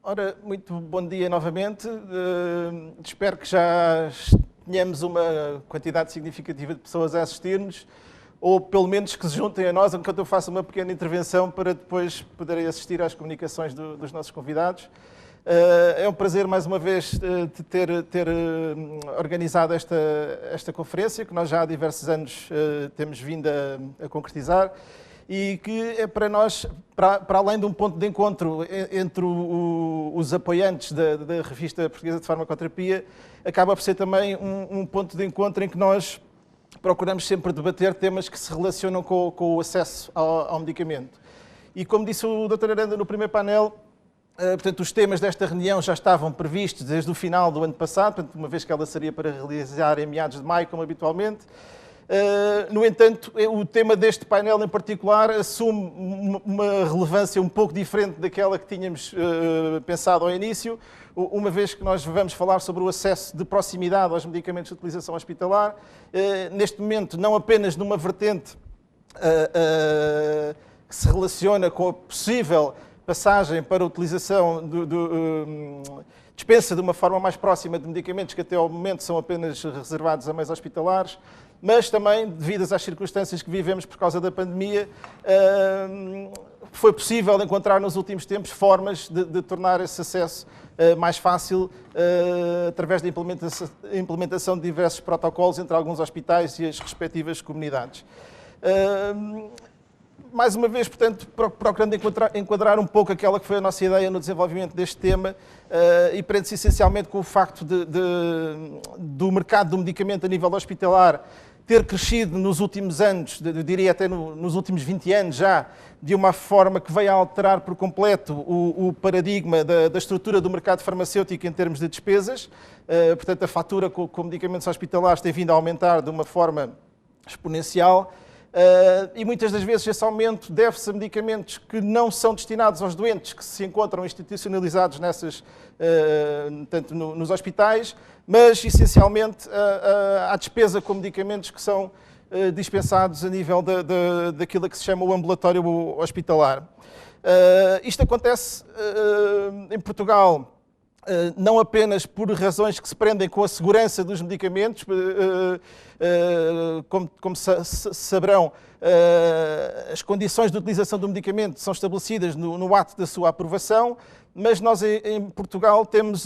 Ora, muito bom dia novamente. Espero que já tenhamos uma quantidade significativa de pessoas a assistir-nos, ou pelo menos que se juntem a nós enquanto eu faço uma pequena intervenção para depois poderem assistir às comunicações dos nossos convidados. É um prazer, mais uma vez, ter organizado esta conferência, que nós já há diversos anos temos vindo a concretizar, e que é para nós, para além de um ponto de encontro entre os apoiantes da Revista Portuguesa de Farmacoterapia, acaba por ser também um ponto de encontro em que nós procuramos sempre debater temas que se relacionam com o acesso ao medicamento. E como disse o Dr. Aranda no primeiro painel, portanto, os temas desta reunião já estavam previstos desde o final do ano passado, portanto, uma vez que ela seria para realizar em meados de maio, como habitualmente. No entanto, o tema deste painel em particular assume uma relevância um pouco diferente daquela que tínhamos pensado ao início, uma vez que nós vamos falar sobre o acesso de proximidade aos medicamentos de utilização hospitalar, neste momento não apenas numa vertente que se relaciona com a possível passagem para a utilização dispensa de uma forma mais próxima de medicamentos que até ao momento são apenas reservados a meios hospitalares, mas também, devido às circunstâncias que vivemos por causa da pandemia, foi possível encontrar nos últimos tempos formas de tornar esse acesso mais fácil através da implementação de diversos protocolos entre alguns hospitais e as respectivas comunidades. Mais uma vez, portanto, procurando enquadrar um pouco aquela que foi a nossa ideia no desenvolvimento deste tema e prende-se essencialmente com o facto do mercado do medicamento a nível hospitalar ter crescido nos últimos anos, eu diria até nos últimos 20 anos já, de uma forma que veio a alterar por completo o paradigma da estrutura do mercado farmacêutico em termos de despesas. Portanto, a fatura com medicamentos hospitalares tem vindo a aumentar de uma forma exponencial. E muitas das vezes esse aumento deve-se a medicamentos que não são destinados aos doentes que se encontram institucionalizados tanto nos hospitais, mas essencialmente à despesa com medicamentos que são dispensados a nível daquilo que se chama o ambulatório hospitalar. Isto acontece em Portugal não apenas por razões que se prendem com a segurança dos medicamentos, como saberão, as condições de utilização do medicamento são estabelecidas no ato da sua aprovação, mas nós em Portugal temos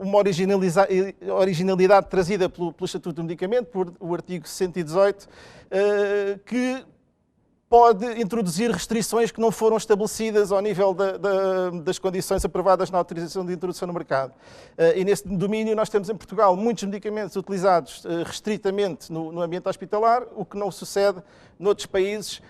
uma originalidade trazida pelo Estatuto do Medicamento, por o artigo 118, que pode introduzir restrições que não foram estabelecidas ao nível das condições aprovadas na autorização de introdução no mercado. E nesse domínio nós temos em Portugal muitos medicamentos utilizados restritamente no ambiente hospitalar, o que não sucede noutros países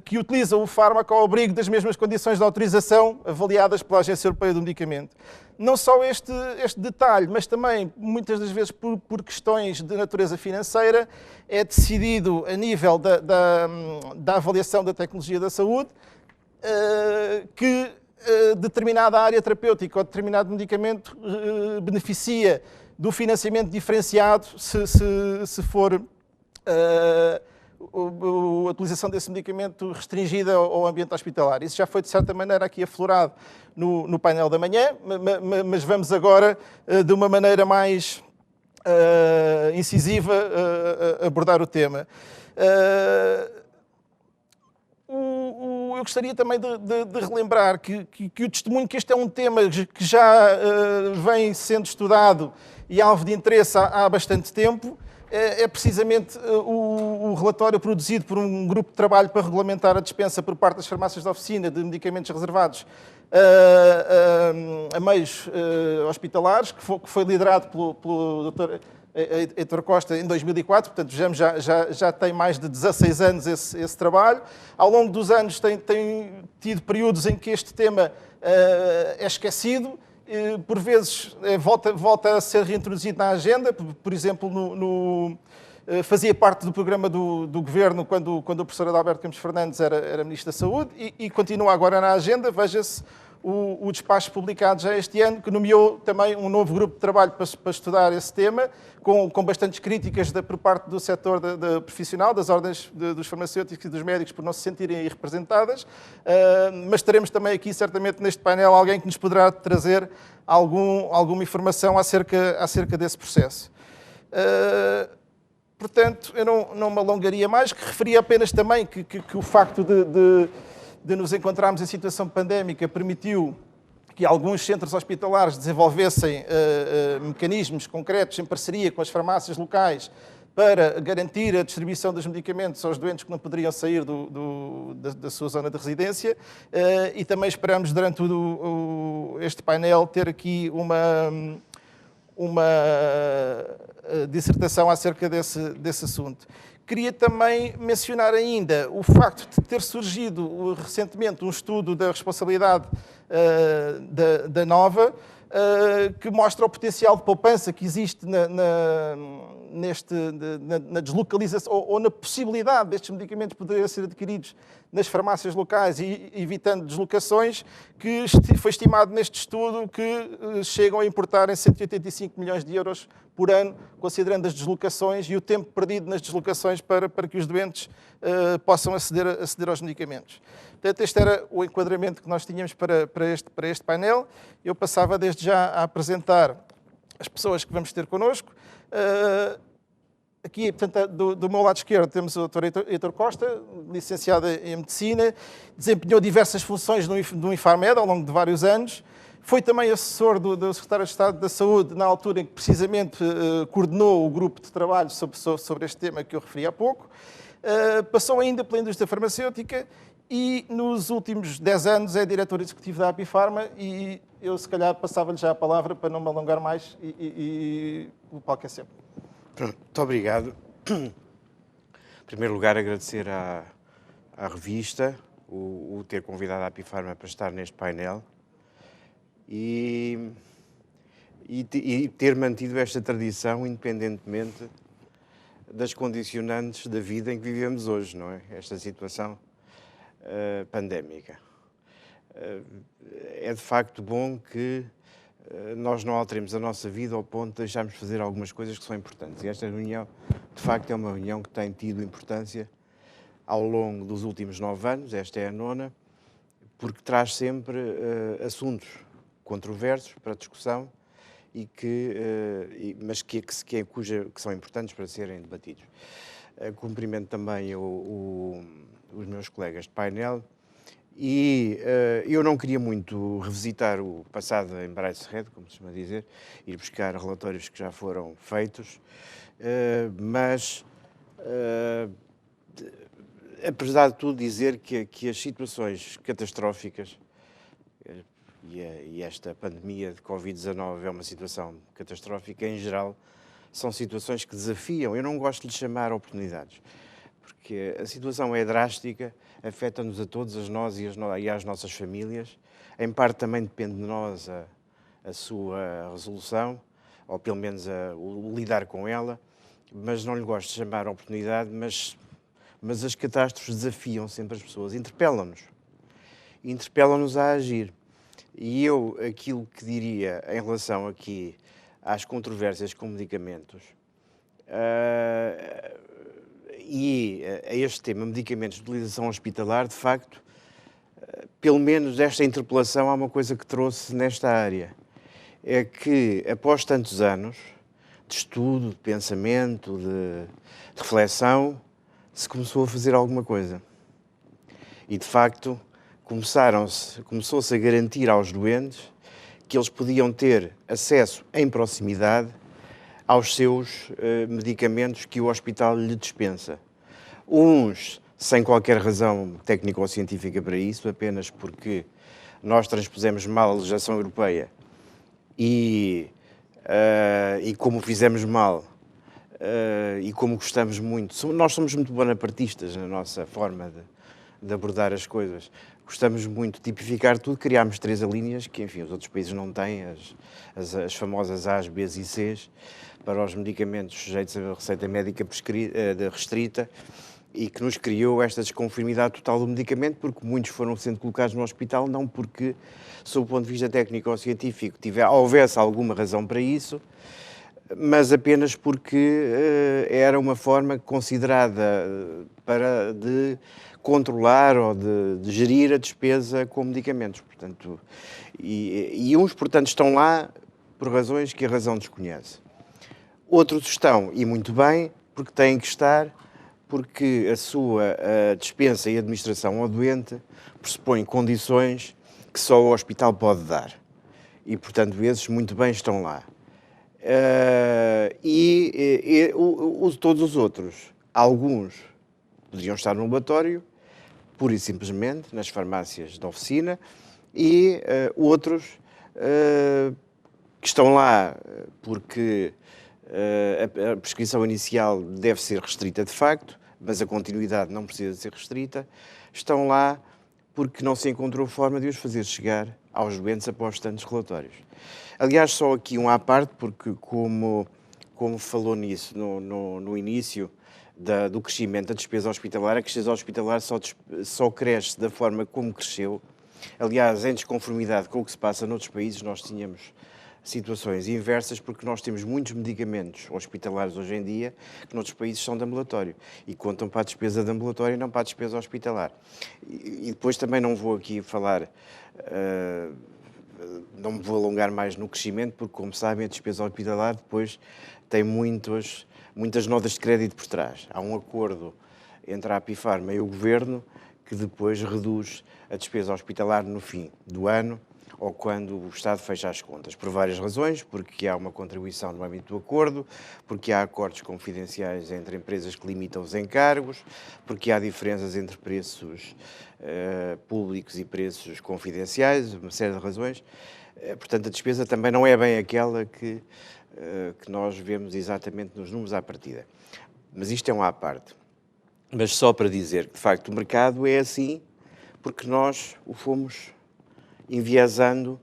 que utilizam o fármaco ao abrigo das mesmas condições de autorização avaliadas pela Agência Europeia do Medicamento. Não só este detalhe, mas também, muitas das vezes, por questões de natureza financeira, é decidido a nível da avaliação da tecnologia da saúde que determinada área terapêutica ou determinado medicamento beneficia do financiamento diferenciado se for a utilização desse medicamento restringida ao ambiente hospitalar. Isso já foi, de certa maneira, aqui aflorado no painel da manhã, mas vamos agora, de uma maneira mais incisiva, abordar o tema. Eu gostaria também de relembrar que o testemunho, que este é um tema que já vem sendo estudado e alvo de interesse há bastante tempo, é precisamente o relatório produzido por um grupo de trabalho para regulamentar a dispensa por parte das farmácias de oficina de medicamentos reservados a meios hospitalares, que foi liderado pelo Dr. Heitor Costa em 2004, portanto já tem mais de 16 anos esse trabalho. Ao longo dos anos tem tido períodos em que este tema é esquecido, por vezes volta a ser reintroduzido na agenda, por exemplo, fazia parte do programa do Governo quando o professor Adalberto Campos Fernandes era Ministro da Saúde e continua agora na agenda. Veja-se o despacho publicado já este ano, que nomeou também um novo grupo de trabalho para estudar esse tema, com bastantes críticas por parte do setor profissional, das ordens dos farmacêuticos e dos médicos por não se sentirem aí representadas, mas teremos também aqui, certamente, neste painel, alguém que nos poderá trazer alguma informação acerca desse processo. Portanto, eu não me alongaria mais, que referia apenas também que o facto de nos encontrarmos em situação pandémica permitiu que alguns centros hospitalares desenvolvessem mecanismos concretos em parceria com as farmácias locais para garantir a distribuição dos medicamentos aos doentes que não poderiam sair da sua zona de residência, e também esperamos, durante este painel, ter aqui uma dissertação acerca desse assunto. Queria também mencionar ainda o facto de ter surgido recentemente um estudo da responsabilidade da Nova, que mostra o potencial de poupança que existe na deslocalização ou na possibilidade destes medicamentos poderem ser adquiridos nas farmácias locais e evitando deslocações, que foi estimado neste estudo que chegam a importar em 185 milhões de euros por ano, considerando as deslocações e o tempo perdido nas deslocações para que os doentes possam aceder aos medicamentos. Portanto, este era o enquadramento que nós tínhamos para este painel. Eu passava desde já a apresentar as pessoas que vamos ter connosco. Aqui, portanto, do meu lado esquerdo, temos o Dr. Heitor Costa, licenciado em Medicina, desempenhou diversas funções no Infarmed ao longo de vários anos. Foi também assessor do Secretário de Estado da Saúde, na altura em que precisamente coordenou o grupo de trabalho sobre este tema que eu referi há pouco. Passou ainda pela indústria farmacêutica e nos últimos 10 anos é diretor executivo da Apifarma, e eu se calhar passava-lhe já a palavra para não me alongar mais, e o palco é seu. Pronto, muito obrigado. Em primeiro lugar, agradecer à revista o ter convidado a Apifarma para estar neste painel e ter mantido esta tradição independentemente das condicionantes da vida em que vivemos hoje, não é? Esta situação pandémica. É de facto bom que nós não alteremos a nossa vida ao ponto de deixarmos de fazer algumas coisas que são importantes. E esta reunião, de facto, é uma reunião que tem tido importância ao longo dos últimos 9 anos, esta é a 9ª, porque traz sempre assuntos controversos para discussão, mas que são importantes para serem debatidos. Cumprimento também os meus colegas de painel. E eu não queria muito revisitar o passado em braço cerrado, como se costuma dizer, ir buscar relatórios que já foram feitos, mas, apesar de tudo, dizer que as situações catastróficas, e esta pandemia de Covid-19 é uma situação catastrófica em geral, são situações que desafiam. Eu não gosto de lhe chamar oportunidades, porque a situação é drástica, afeta-nos a todos, a nós e às nossas famílias. Em parte também depende de nós a sua resolução, ou pelo menos o lidar com ela, mas não lhe gosto de chamar oportunidade, mas as catástrofes desafiam sempre as pessoas, interpelam-nos a agir. E eu, aquilo que diria em relação aqui às controvérsias com medicamentos, e a este tema, medicamentos de utilização hospitalar, de facto, pelo menos esta interpelação há uma coisa que trouxe nesta área. É que, após tantos anos de estudo, de pensamento, de reflexão, se começou a fazer alguma coisa. E, de facto, começou-se a garantir aos doentes que eles podiam ter acesso em proximidade aos seus medicamentos que o hospital lhe dispensa. Uns sem qualquer razão técnica ou científica para isso, apenas porque nós transpusemos mal a legislação europeia e como fizemos mal e como gostamos muito, nós somos muito bonapartistas na nossa forma de abordar as coisas. Gostamos muito de tipificar tudo, criámos 3 alíneas que, enfim, os outros países não têm, as famosas A's, B's e C's, para os medicamentos sujeitos a receita médica restrita, e que nos criou esta desconformidade total do medicamento, porque muitos foram sendo colocados no hospital, não porque, sob o ponto de vista técnico ou científico, houvesse alguma razão para isso, mas apenas porque era uma forma considerada de controlar ou de gerir a despesa com medicamentos. Portanto, e uns, portanto, estão lá por razões que a razão desconhece. Outros estão, e muito bem, porque têm que estar, porque a sua dispensa e administração ao doente pressupõe condições que só o hospital pode dar. E, portanto, esses muito bem estão lá. Todos os outros, alguns poderiam estar no laboratório, pura e simplesmente, nas farmácias de oficina, e outros que estão lá porque a prescrição inicial deve ser restrita de facto, mas a continuidade não precisa ser restrita, estão lá porque não se encontrou forma de os fazer chegar aos doentes após tantos relatórios. Aliás, só aqui um à parte, porque como falou nisso no início do crescimento da despesa hospitalar, a despesa hospitalar só cresce da forma como cresceu. Aliás, em desconformidade com o que se passa noutros países, nós tínhamos situações inversas, porque nós temos muitos medicamentos hospitalares hoje em dia que noutros países são de ambulatório e contam para a despesa de ambulatório e não para a despesa hospitalar. E depois também não vou aqui falar, não me vou alongar mais no crescimento, porque, como sabem, a despesa hospitalar depois tem muitas notas de crédito por trás. Há um acordo entre a Apifarma e o Governo que depois reduz a despesa hospitalar no fim do ano, ou quando o Estado fecha as contas, por várias razões, porque há uma contribuição no âmbito do acordo, porque há acordos confidenciais entre empresas que limitam os encargos, porque há diferenças entre preços públicos e preços confidenciais, uma série de razões. Portanto, a despesa também não é bem aquela que nós vemos exatamente nos números à partida. Mas isto é uma à parte. Mas só para dizer que, de facto, o mercado é assim porque nós o fomos enviesando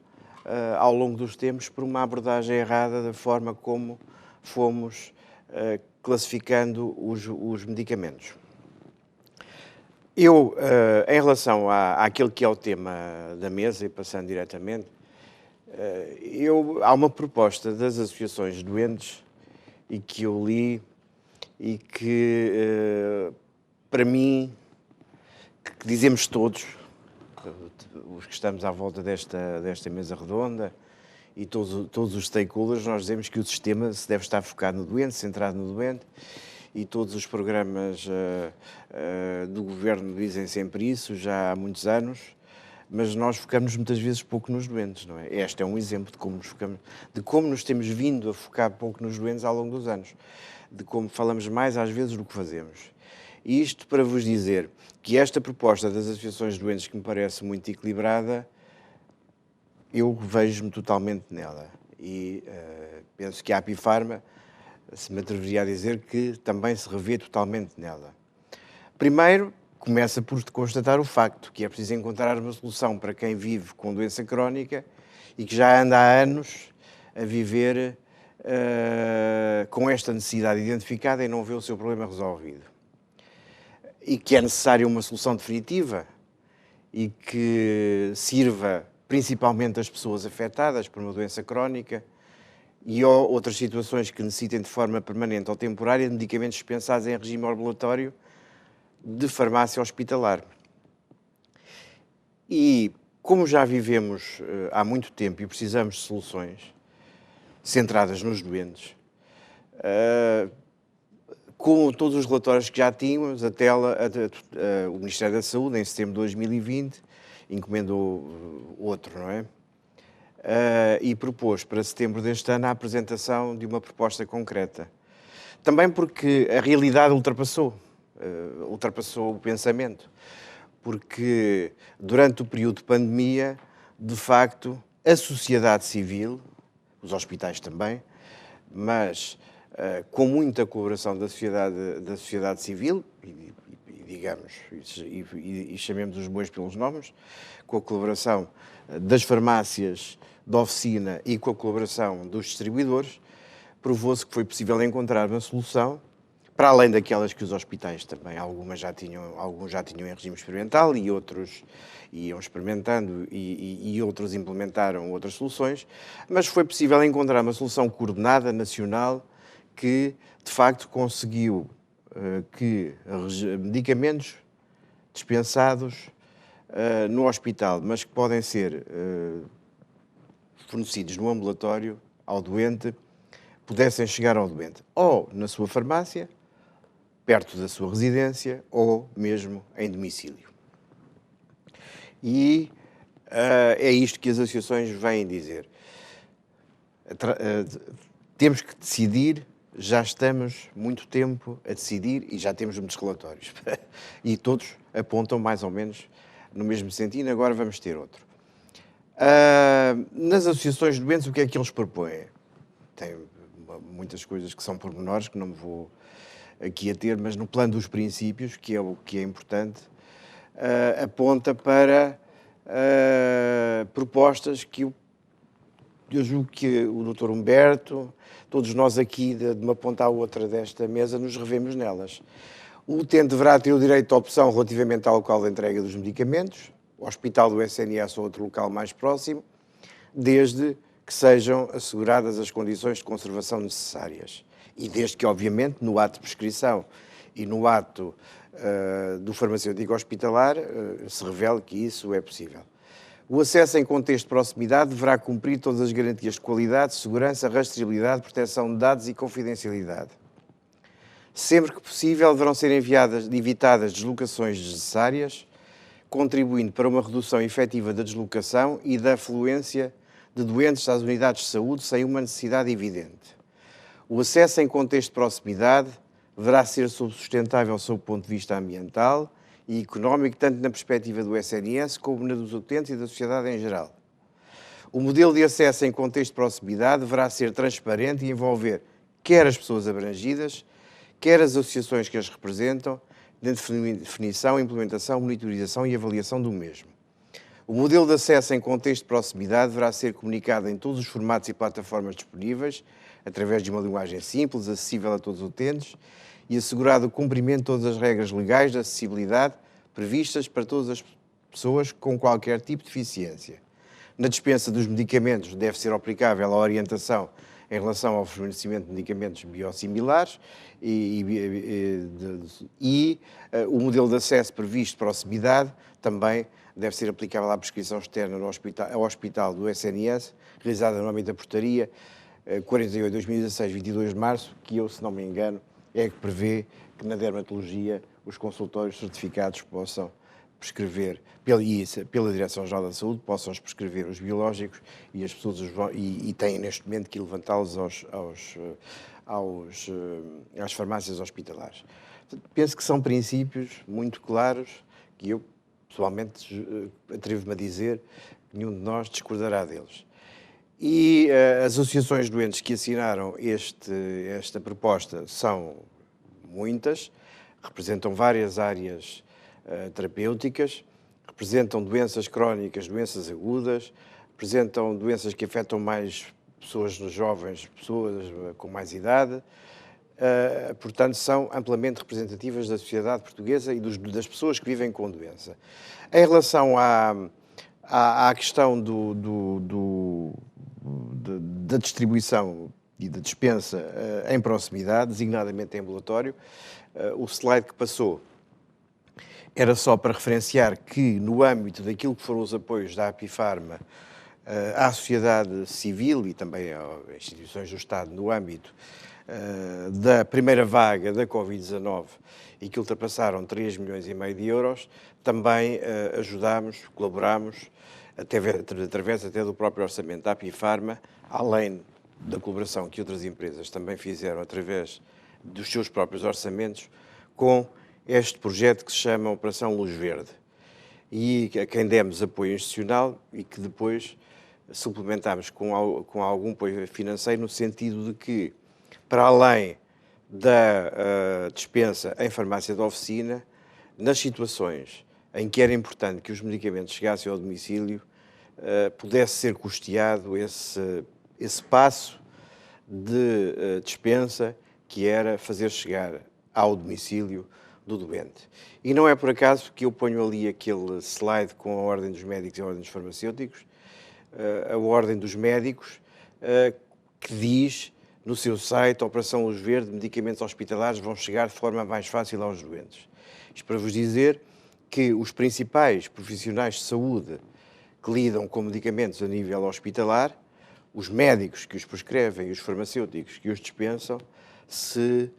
ao longo dos tempos por uma abordagem errada da forma como fomos classificando os medicamentos. Eu, em relação àquele que é o tema da mesa, e passando diretamente, há uma proposta das associações de doentes e que eu li e que, para mim, que dizemos todos, os que estamos à volta desta mesa redonda e todos os stakeholders, nós dizemos que o sistema se deve estar focado no doente, centrado no doente, e todos os programas do Governo dizem sempre isso, já há muitos anos, mas nós focamos muitas vezes pouco nos doentes, não é? Este é um exemplo de como nos temos vindo a focar pouco nos doentes ao longo dos anos, de como falamos mais às vezes do que fazemos. E isto para vos dizer que esta proposta das associações de doentes, que me parece muito equilibrada, eu vejo-me totalmente nela. E penso que a Apifarma se me atreveria a dizer que também se revê totalmente nela. Primeiro, começa por constatar o facto que é preciso encontrar uma solução para quem vive com doença crónica e que já anda há anos a viver com esta necessidade identificada e não vê o seu problema resolvido. E que é necessária uma solução definitiva e que sirva principalmente as pessoas afetadas por uma doença crónica e outras situações que necessitem de forma permanente ou temporária de medicamentos dispensados em regime ambulatório de farmácia hospitalar. E como já vivemos há muito tempo e precisamos de soluções centradas nos doentes, com todos os relatórios que já tínhamos, o Ministério da Saúde, em setembro de 2020, encomendou outro, não é? E propôs para setembro deste ano a apresentação de uma proposta concreta. Também porque a realidade ultrapassou o pensamento. Porque durante o período de pandemia, de facto, a sociedade civil, os hospitais também, mas com muita colaboração da sociedade civil, digamos, e chamemos os bois pelos nomes, com a colaboração das farmácias de oficina e com a colaboração dos distribuidores, provou-se que foi possível encontrar uma solução para além daquelas que os hospitais também, alguns já tinham em regime experimental e outros iam experimentando e outros implementaram outras soluções, mas foi possível encontrar uma solução coordenada nacional que, de facto, conseguiu que medicamentos dispensados no hospital, mas que podem ser fornecidos no ambulatório ao doente, pudessem chegar ao doente, ou na sua farmácia, perto da sua residência, ou mesmo em domicílio. E é isto que as associações vêm dizer. Temos que decidir, já estamos muito tempo a decidir e já temos muitos relatórios. E todos apontam mais ou menos no mesmo sentido, agora vamos ter outro. Nas associações de doentes, o que é que eles propõem? Tem muitas coisas que são pormenores, que não me vou aqui a ter, mas no plano dos princípios, que é o que é importante, aponta para propostas que eu julgo que o Dr. Humberto, todos nós aqui, de uma ponta à outra desta mesa, nos revemos nelas. O utente deverá ter o direito à opção relativamente ao local de entrega dos medicamentos, o hospital do SNS ou outro local mais próximo, desde que sejam asseguradas as condições de conservação necessárias. E desde que, obviamente, no ato de prescrição e no ato do farmacêutico hospitalar se revele que isso é possível. O acesso em contexto de proximidade deverá cumprir todas as garantias de qualidade, segurança, rastreabilidade, proteção de dados e confidencialidade. Sempre que possível, deverão ser evitadas deslocações desnecessárias, contribuindo para uma redução efetiva da deslocação e da afluência de doentes às unidades de saúde sem uma necessidade evidente. O acesso em contexto de proximidade deverá ser sustentável sob o ponto de vista ambiental e económico, tanto na perspectiva do SNS como na dos utentes e da sociedade em geral. O modelo de acesso em contexto de proximidade deverá ser transparente e envolver quer as pessoas abrangidas, quer as associações que as representam, na definição, implementação, monitorização e avaliação do mesmo. O modelo de acesso em contexto de proximidade deverá ser comunicado em todos os formatos e plataformas disponíveis, através de uma linguagem simples, acessível a todos os utentes, e assegurado o cumprimento de todas as regras legais de acessibilidade previstas para todas as pessoas com qualquer tipo de deficiência. Na dispensa dos medicamentos deve ser aplicável a orientação em relação ao fornecimento de medicamentos biosimilares o modelo de acesso previsto de proximidade também deve ser aplicável à prescrição externa ao hospital do SNS, realizada no âmbito da portaria 48/2016, 22 de março, que eu, se não me engano, é que prevê que na dermatologia os consultórios certificados possam prescrever, pela Direção-Geral da Saúde, possam prescrever os biológicos e as pessoas e têm neste momento que levantá-los às farmácias hospitalares. Penso que são princípios muito claros que eu, pessoalmente, atrevo-me a dizer que nenhum de nós discordará deles. E as associações de doentes que assinaram esta proposta são muitas, representam várias áreas terapêuticas, representam doenças crónicas, doenças agudas, representam doenças que afetam mais pessoas jovens, pessoas com mais idade, portanto são amplamente representativas da sociedade portuguesa e das pessoas que vivem com doença. Em relação à questão da distribuição e da dispensa em proximidade, designadamente em ambulatório, o slide que passou era só para referenciar que, no âmbito daquilo que foram os apoios da Apifarma à sociedade civil e também às instituições do Estado, no âmbito da primeira vaga da Covid-19 e que ultrapassaram 3,5 milhões de euros, também ajudámos, colaborámos, através até do próprio orçamento da Apifarma, além da colaboração que outras empresas também fizeram através dos seus próprios orçamentos, com este projeto que se chama Operação Luz Verde, e a quem demos apoio institucional e que depois suplementámos com algum apoio financeiro, no sentido de que, para além da dispensa em farmácia de oficina, nas situações em que era importante que os medicamentos chegassem ao domicílio, pudesse ser custeado esse passo de dispensa, que era fazer chegar ao domicílio do doente. E não é por acaso que eu ponho ali aquele slide com a Ordem dos Médicos e a Ordem dos Farmacêuticos, a Ordem dos Médicos, que diz no seu site, Operação Luz Verde, medicamentos hospitalares vão chegar de forma mais fácil aos doentes. Isto para vos dizer que os principais profissionais de saúde que lidam com medicamentos a nível hospitalar, os médicos que os prescrevem e os farmacêuticos que os dispensam, se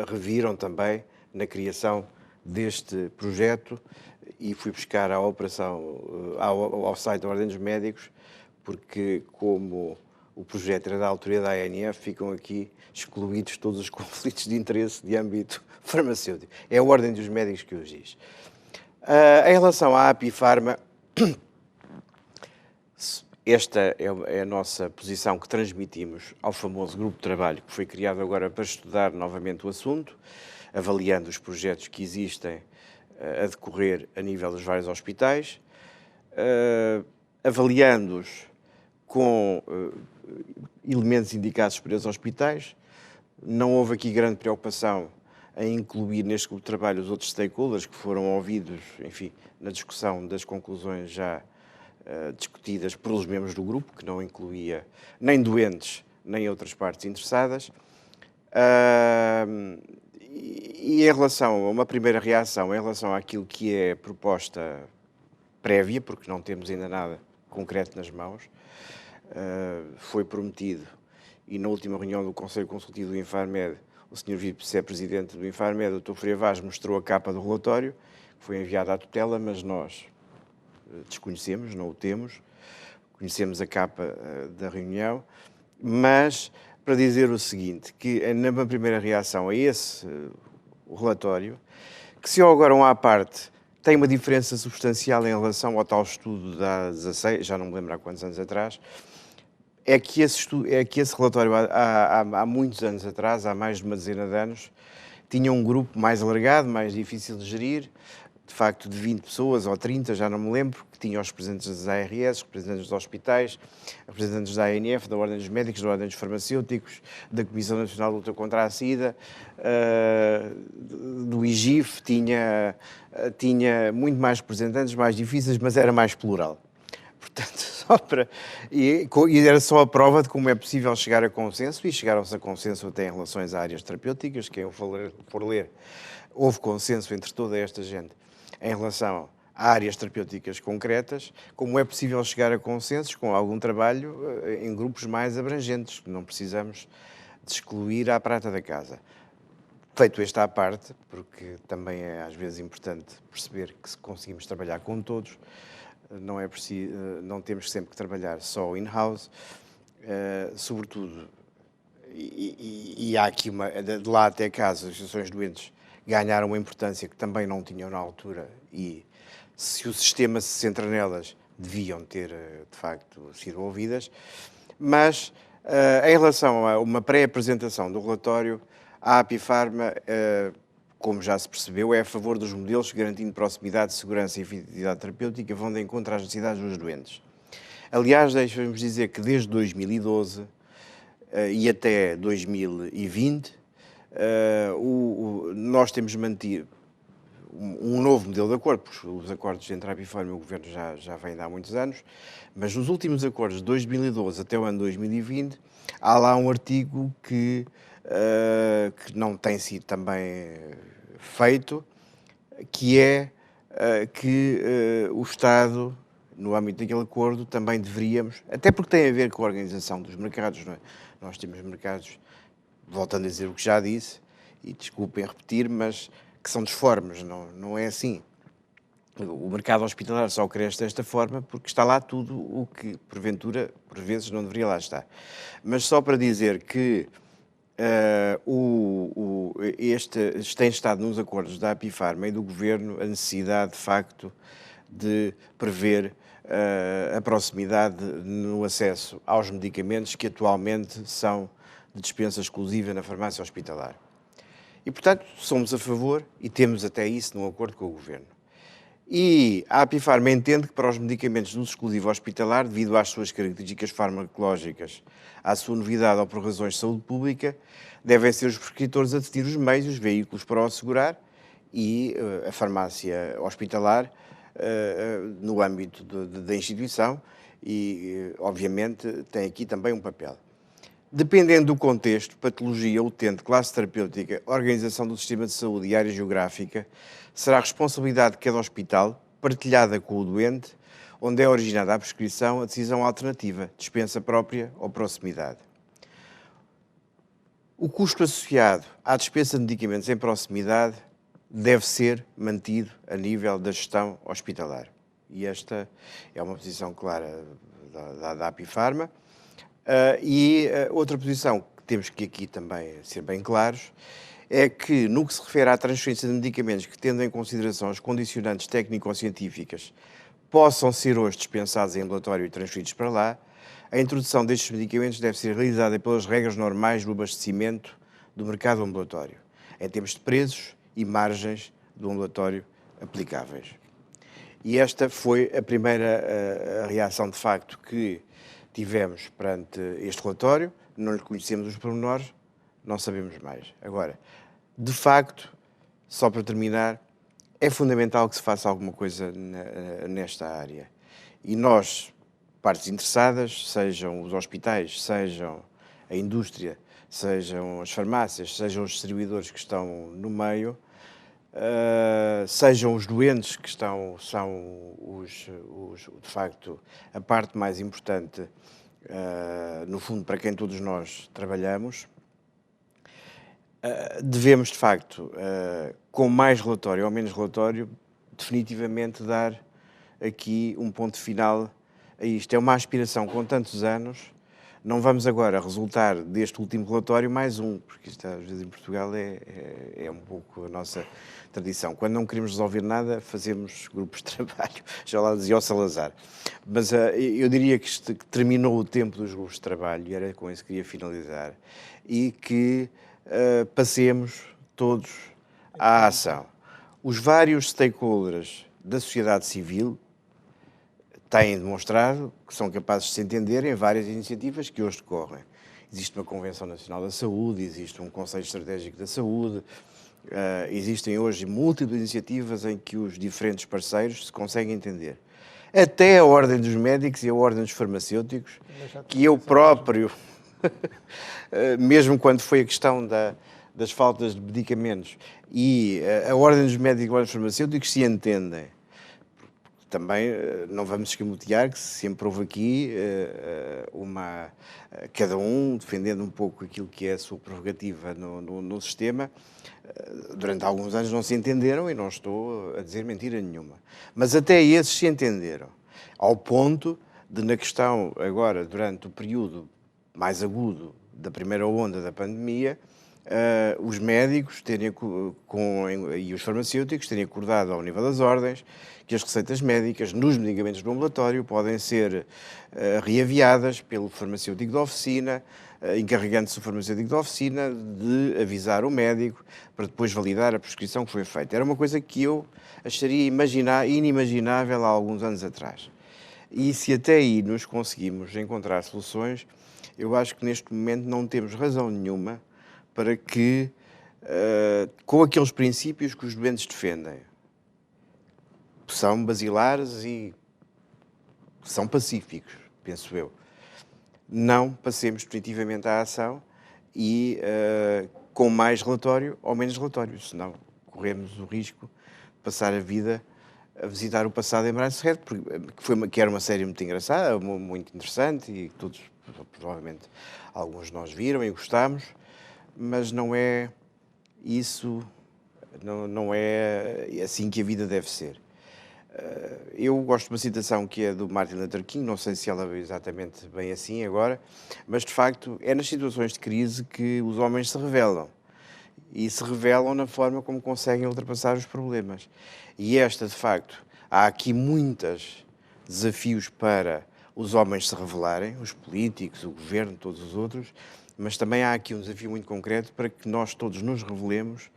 reviram também na criação deste projeto e fui buscar a operação ao site da Ordem dos Médicos, porque como o projeto era da autoria da ANF, ficam aqui excluídos todos os conflitos de interesse de âmbito farmacêutico. É a Ordem dos Médicos que os diz. Em relação à Apifarma, esta é a nossa posição que transmitimos ao famoso grupo de trabalho que foi criado agora para estudar novamente o assunto, avaliando os projetos que existem a decorrer a nível dos vários hospitais, avaliando-os com elementos indicados por esses hospitais. Não houve aqui grande preocupação em incluir neste grupo de trabalho os outros stakeholders que foram ouvidos, enfim, na discussão das conclusões já discutidas pelos membros do grupo, que não incluía nem doentes, nem outras partes interessadas. E em relação a uma primeira reação, em relação àquilo que é proposta prévia, porque não temos ainda nada concreto nas mãos, foi prometido, e na última reunião do Conselho Consultivo do Infarmed, o Sr. Vice-Presidente do Infarmed, o Dr. Freire Vaz, mostrou a capa do relatório, que foi enviado à tutela, mas nós desconhecemos, não o temos, conhecemos a capa da reunião, mas para dizer o seguinte, que na primeira reação a esse relatório, que se agora à parte tem uma diferença substancial em relação ao tal estudo da 16, já não me lembro há quantos anos atrás, é que esse relatório há muitos anos atrás, há mais de uma dezena de anos, tinha um grupo mais alargado, mais difícil de gerir, de facto de 20 pessoas ou 30, já não me lembro, que tinha os representantes das ARS, representantes dos hospitais, representantes da ANF, da Ordem dos Médicos, da Ordem dos Farmacêuticos, da Comissão Nacional de Luta contra a SIDA, do IGIF, tinha muito mais representantes, mais difíceis, mas era mais plural. Portanto, e era só a prova de como é possível chegar a consenso, e chegaram-se a consenso até em relação às áreas terapêuticas, quem for ler, houve consenso entre toda esta gente em relação a áreas terapêuticas concretas, como é possível chegar a consensos com algum trabalho em grupos mais abrangentes, que não precisamos de excluir à prata da casa. Feito esta à parte, porque também é às vezes importante perceber que se conseguimos trabalhar com todos, não é preciso, não temos sempre que trabalhar só in-house, sobretudo, e há aqui de lá até cá, as associações doentes ganharam uma importância que também não tinham na altura, e se o sistema se centra nelas, deviam ter, de facto, sido ouvidas. Mas, em relação a uma pré-apresentação do relatório, a Apifarma, como já se percebeu, é a favor dos modelos que, garantindo proximidade, segurança e eficácia terapêutica, vão de encontro às necessidades dos doentes. Aliás, deixa-nos dizer que desde 2012 e até 2020, nós temos mantido um novo modelo de acordo, porque os acordos entre a Apifarma e o Governo já vêm de há muitos anos, mas nos últimos acordos de 2012 até o ano 2020, há lá um artigo que não tem sido também feito, que é que o Estado, no âmbito daquele acordo, também deveríamos, até porque tem a ver com a organização dos mercados, não é? Nós temos mercados, voltando a dizer o que já disse, e desculpem repetir, mas que são disformes, não é assim. O mercado hospitalar só cresce desta forma porque está lá tudo o que, porventura, por vezes, não deveria lá estar. Mas só para dizer que este tem estado nos acordos da Apifarma e do Governo a necessidade, de facto, de prever a proximidade no acesso aos medicamentos que atualmente são de dispensa exclusiva na farmácia hospitalar. E, portanto, somos a favor e temos até isso num acordo com o Governo. E a Apifarma entende que para os medicamentos de uso exclusivo hospitalar, devido às suas características farmacológicas, à sua novidade ou por razões de saúde pública, devem ser os prescritores a decidir os meios e os veículos para o assegurar e a farmácia hospitalar no âmbito da instituição e, obviamente, tem aqui também um papel. Dependendo do contexto, patologia, utente, classe terapêutica, organização do sistema de saúde e área geográfica, será a responsabilidade de cada hospital, partilhada com o doente, onde é originada a prescrição, a decisão alternativa, dispensa própria ou proximidade. O custo associado à dispensa de medicamentos em proximidade deve ser mantido a nível da gestão hospitalar. E esta é uma posição clara da Apifarma. Outra posição que temos que aqui também ser bem claros é que, no que se refere à transferência de medicamentos que, tendo em consideração as condicionantes técnico-científicas, possam ser hoje dispensados em ambulatório e transferidos para lá, a introdução destes medicamentos deve ser realizada pelas regras normais do abastecimento do mercado ambulatório, em termos de preços e margens do ambulatório aplicáveis. E esta foi a primeira reação, de facto, que tivemos perante este relatório. Não lhe conhecemos os pormenores, não sabemos mais. Agora, de facto, só para terminar, é fundamental que se faça alguma coisa nesta área. E nós, partes interessadas, sejam os hospitais, sejam a indústria, sejam as farmácias, sejam os distribuidores que estão no meio, sejam os doentes que são de facto, a parte mais importante, no fundo, para quem todos nós trabalhamos, devemos, de facto, com mais relatório ou menos relatório, definitivamente dar aqui um ponto final a isto. É uma aspiração com tantos anos. Não vamos agora resultar deste último relatório mais um, porque isto às vezes em Portugal é um pouco a nossa tradição. Quando não queremos resolver nada, fazemos grupos de trabalho, já lá dizia o Salazar. Mas eu diria que terminou o tempo dos grupos de trabalho, e era com isso que queria finalizar, e que passemos todos à ação. Os vários stakeholders da sociedade civil têm demonstrado que são capazes de se entender em várias iniciativas que hoje decorrem. Existe uma Convenção Nacional da Saúde, existe um Conselho Estratégico da Saúde, existem hoje múltiplas iniciativas em que os diferentes parceiros se conseguem entender. Até a Ordem dos Médicos e a Ordem dos Farmacêuticos, que eu próprio, mesmo quando foi a questão das faltas de medicamentos, e a Ordem dos Médicos e a Ordem dos Farmacêuticos se entendem. Também não vamos escamotear que sempre houve aqui cada um defendendo um pouco aquilo que é a sua prerrogativa no sistema. Durante alguns anos não se entenderam e não estou a dizer mentira nenhuma. Mas até esses se entenderam, ao ponto de, na questão agora, durante o período mais agudo da primeira onda da pandemia, os médicos e os farmacêuticos terem acordado ao nível das ordens que as receitas médicas nos medicamentos do ambulatório podem ser reaviadas pelo farmacêutico da oficina, encarregando-se o farmacêutico da oficina de avisar o médico para depois validar a prescrição que foi feita. Era uma coisa que eu acharia inimaginável há alguns anos atrás. E se até aí nos conseguimos encontrar soluções, eu acho que neste momento não temos razão nenhuma para que, com aqueles princípios que os doentes defendem, são basilares e são pacíficos, penso eu, não passemos definitivamente à ação e com mais relatório ou menos relatório, senão corremos o risco de passar a vida a visitar o passado em braço reto, que era uma série muito engraçada, muito interessante, e todos, provavelmente, alguns de nós viram e gostámos, mas não é isso, não é assim que a vida deve ser. Eu gosto de uma citação que é do Martin Luther King, não sei se ela é exatamente bem assim agora, mas de facto é nas situações de crise que os homens se revelam. E se revelam na forma como conseguem ultrapassar os problemas. E esta, de facto, há aqui muitos desafios para os homens se revelarem, os políticos, o governo, todos os outros, mas também há aqui um desafio muito concreto para que nós todos nos revelemos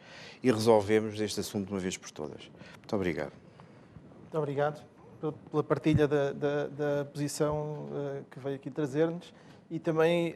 e resolvemos este assunto de uma vez por todas. Muito obrigado. Muito obrigado pela partilha da posição que veio aqui trazer-nos e também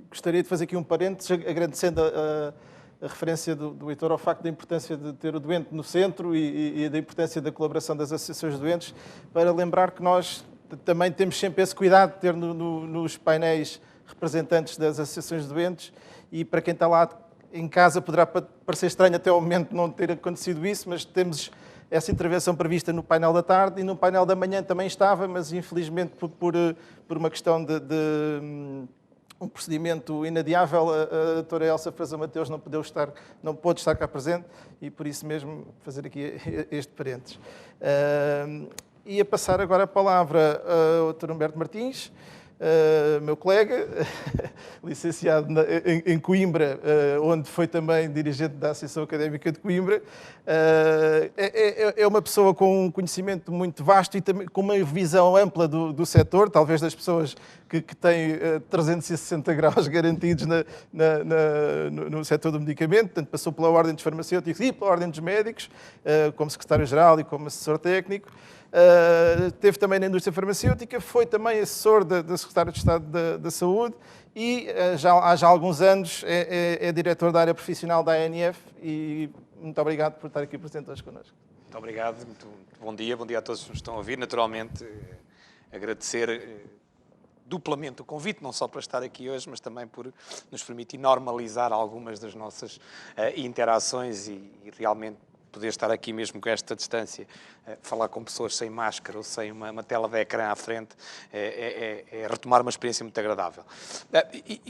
gostaria de fazer aqui um parênteses agradecendo a referência do Heitor ao facto da importância de ter o doente no centro e da importância da colaboração das associações de doentes, para lembrar que nós também temos sempre esse cuidado de ter nos painéis representantes das associações de doentes, e para quem está lá em casa poderá parecer estranho até ao momento não ter acontecido isso, mas temos essa intervenção prevista no painel da tarde, e no painel da manhã também estava, mas infelizmente por uma questão de um procedimento inadiável, a doutora Elsa Fraser Mateus não pôde estar cá presente, e por isso mesmo fazer aqui este parênteses. Ia passar agora a palavra ao Dr. Humberto Martins, meu colega, licenciado em Coimbra, onde foi também dirigente da Associação Académica de Coimbra. É uma pessoa com um conhecimento muito vasto e também com uma visão ampla do setor, talvez das pessoas que têm 360 graus garantidos no setor do medicamento. Portanto, passou pela Ordem dos Farmacêuticos e pela Ordem dos Médicos, como secretário-geral e como assessor técnico. Teve também na indústria farmacêutica, foi também assessor da Secretária de Estado da Saúde e há já alguns anos é diretor da área profissional da ANF, e muito obrigado por estar aqui presente hoje connosco. Muito obrigado, muito bom dia a todos que nos estão a ouvir. Naturalmente, agradecer duplamente o convite, não só para estar aqui hoje, mas também por nos permitir normalizar algumas das nossas interações e realmente poder estar aqui mesmo com esta distância, falar com pessoas sem máscara ou sem uma tela de ecrã à frente, é retomar uma experiência muito agradável.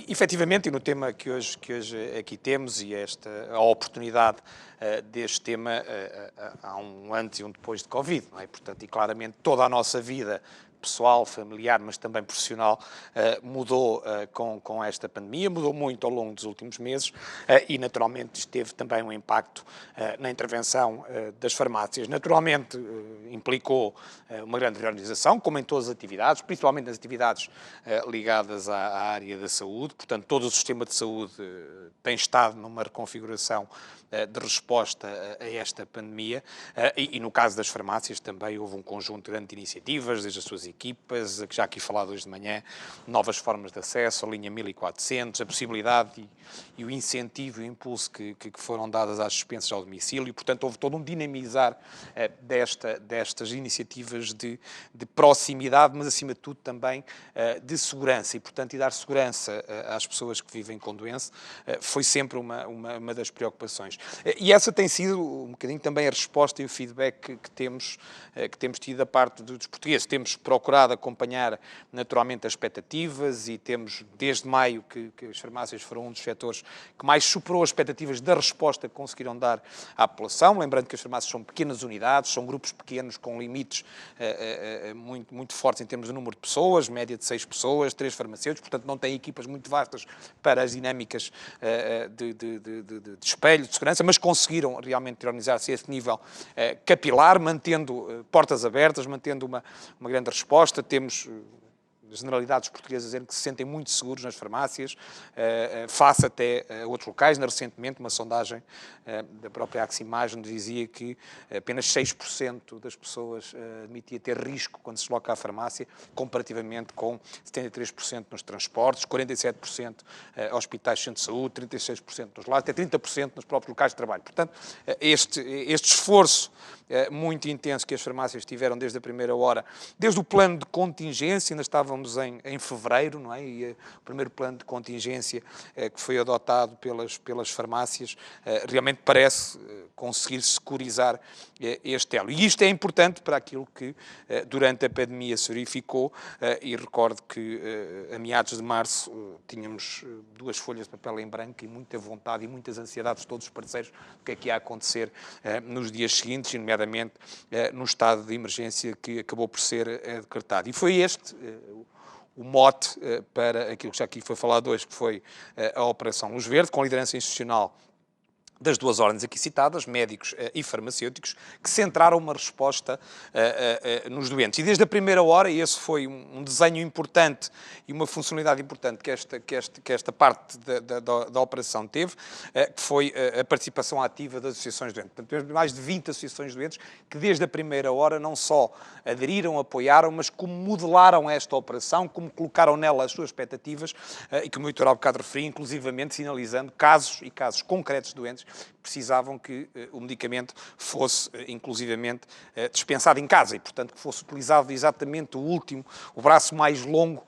Efetivamente, e no tema que hoje aqui temos, e a oportunidade deste tema, há um antes e um depois de Covid, não é? Portanto, e claramente toda a nossa vida pessoal, familiar, mas também profissional, mudou com esta pandemia, mudou muito ao longo dos últimos meses e, naturalmente, isto teve também um impacto na intervenção das farmácias. Naturalmente, implicou uma grande reorganização, como em todas as atividades, principalmente nas atividades ligadas à área da saúde. Portanto, todo o sistema de saúde tem estado numa reconfiguração de resposta a esta pandemia e no caso das farmácias também houve um conjunto grande de iniciativas, desde as suas equipas, que já aqui falado hoje de manhã, novas formas de acesso, a linha 1400, a possibilidade e o incentivo e o impulso que foram dadas às dispensas ao domicílio, e portanto houve todo um dinamizar destas iniciativas de proximidade, mas acima de tudo também de segurança, e portanto e dar segurança às pessoas que vivem com doença foi sempre uma das preocupações. E essa tem sido um bocadinho também a resposta e o feedback que temos tido da parte dos portugueses. Temos procurado acompanhar naturalmente as expectativas e temos, desde maio, que as farmácias foram um dos setores que mais superou as expectativas da resposta que conseguiram dar à população. Lembrando que as farmácias são pequenas unidades, são grupos pequenos com limites muito fortes em termos de número de pessoas, média de 6 pessoas, 3 farmacêuticos, portanto não têm equipas muito vastas para as dinâmicas de espelho, de segurança, mas conseguiram realmente organizar-se a esse nível capilar, mantendo portas abertas, mantendo uma grande resposta. Temos generalidades portuguesas dizendo que se sentem muito seguros nas farmácias, face até a outros locais. Recentemente, uma sondagem da própria Aximage dizia que apenas 6% das pessoas admitia ter risco quando se desloca à farmácia, comparativamente com 73% nos transportes, 47% hospitais de centro de saúde, 36% nos lares, até 30% nos próprios locais de trabalho. Portanto, este esforço muito intenso que as farmácias tiveram desde a primeira hora, desde o plano de contingência, ainda estávamos em fevereiro, não é? E o primeiro plano de contingência que foi adotado pelas farmácias realmente parece conseguir securizar este elo. E isto é importante para aquilo que durante a pandemia se verificou, e recordo que a meados de março tínhamos 2 folhas de papel em branco e muita vontade e muitas ansiedades de todos os parceiros do que é que ia acontecer nos dias seguintes, nomeadamente no estado de emergência que acabou por ser decretado. E foi este o mote para aquilo que já aqui foi falado hoje, que foi a Operação Luz Verde, com liderança institucional das duas ordens aqui citadas, médicos e farmacêuticos, que centraram uma resposta nos doentes. E desde a primeira hora, e esse foi um desenho importante e uma funcionalidade importante que esta parte da operação teve, que foi a participação ativa das associações de doentes. Portanto, mais de 20 associações de doentes que desde a primeira hora não só aderiram, apoiaram, mas como modelaram esta operação, como colocaram nela as suas expectativas e que o meu editor há bocado referi, inclusivamente sinalizando casos concretos de doentes precisavam que o medicamento fosse, inclusivamente, dispensado em casa e, portanto, que fosse utilizado exatamente o braço mais longo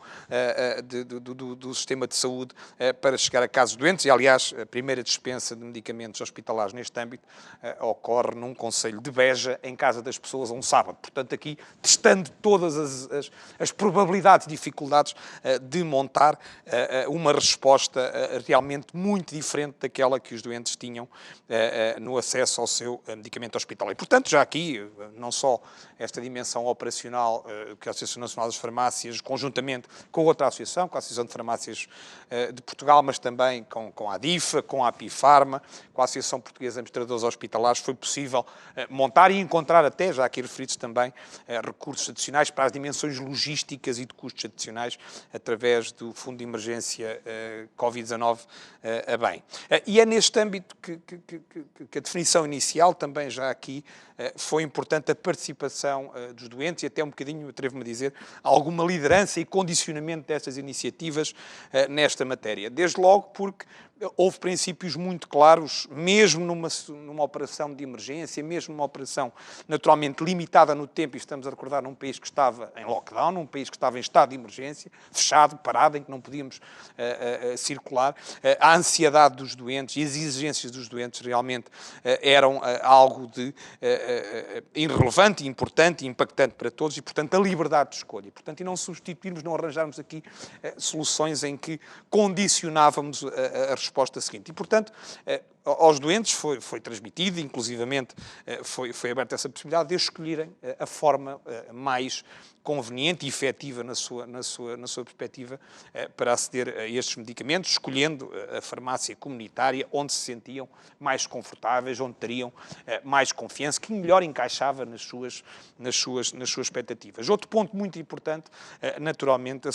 do sistema de saúde para chegar a casos doentes. E, aliás, a primeira dispensa de medicamentos hospitalares neste âmbito ocorre num concelho de Beja, em casa das pessoas, a um sábado. Portanto, aqui, testando todas as probabilidades e dificuldades de montar uma resposta realmente muito diferente daquela que os doentes tinham no acesso ao seu medicamento hospitalar. E, portanto, já aqui, não só esta dimensão operacional que a Associação Nacional das Farmácias, conjuntamente com outra associação, com a Associação de Farmácias de Portugal, mas também com a ADIFA, com a APIFarma, com a Associação Portuguesa de Administradores Hospitalares, foi possível montar e encontrar até, já aqui referidos também, recursos adicionais para as dimensões logísticas e de custos adicionais através do Fundo de Emergência Covid-19 a bem. E é neste âmbito que a definição inicial também já aqui foi importante a participação dos doentes e até um bocadinho, atrevo-me a dizer, alguma liderança e condicionamento destas iniciativas nesta matéria. Desde logo porque houve princípios muito claros, mesmo numa operação de emergência, mesmo numa operação naturalmente limitada no tempo, e estamos a recordar num país que estava em lockdown, num país que estava em estado de emergência, fechado, parado, em que não podíamos circular. A ansiedade dos doentes e as exigências dos doentes realmente eram algo de irrelevante, importante e impactante para todos e, portanto, a liberdade de escolha. E não substituirmos, não arranjarmos aqui soluções em que condicionávamos a resposta seguinte. E, portanto, aos doentes foi transmitido, inclusivamente foi aberta essa possibilidade de escolherem a forma mais conveniente e efetiva na sua perspectiva para aceder a estes medicamentos, escolhendo a farmácia comunitária onde se sentiam mais confortáveis, onde teriam mais confiança, que melhor encaixava nas suas expectativas. Outro ponto muito importante, naturalmente,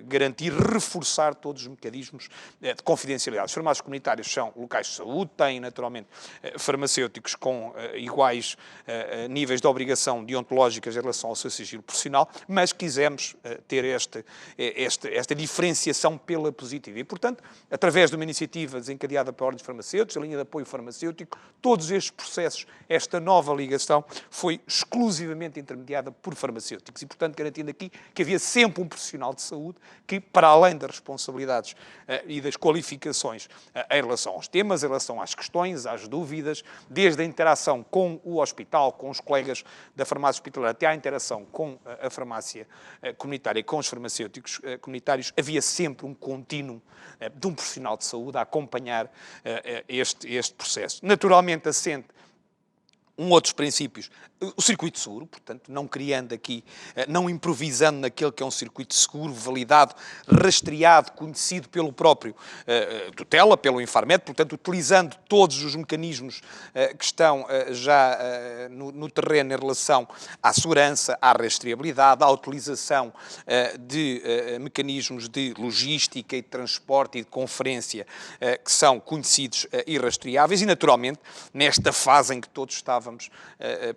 garantir, reforçar todos os mecanismos de confidencialidade. As farmácias comunitárias são locais de saúde, têm, naturalmente, farmacêuticos com iguais níveis de obrigação deontológicas em relação ao seu sigilo profissional, mas quisemos ter esta diferenciação pela positiva. E, portanto, através de uma iniciativa desencadeada pela Ordem dos Farmacêuticos, a linha de apoio farmacêutico, todos estes processos, esta nova ligação, foi exclusivamente intermediada por farmacêuticos. E, portanto, garantindo aqui que havia sempre um profissional de saúde que, para além das responsabilidades e das qualificações em relação aos temas, em relação às questões, às dúvidas, desde a interação com o hospital, com os colegas da farmácia hospitalar, até à interação com a farmácia comunitária, com os farmacêuticos comunitários, havia sempre um contínuo de um profissional de saúde a acompanhar este processo. Naturalmente, assente outros princípios, o circuito seguro, portanto, não criando aqui, não improvisando naquele que é um circuito seguro, validado, rastreado, conhecido pelo próprio tutela, pelo Infarmed, portanto, utilizando todos os mecanismos que estão já no terreno em relação à segurança, à rastreabilidade, à utilização de mecanismos de logística e de transporte e de conferência que são conhecidos e rastreáveis e, naturalmente, nesta fase em que todos estávamos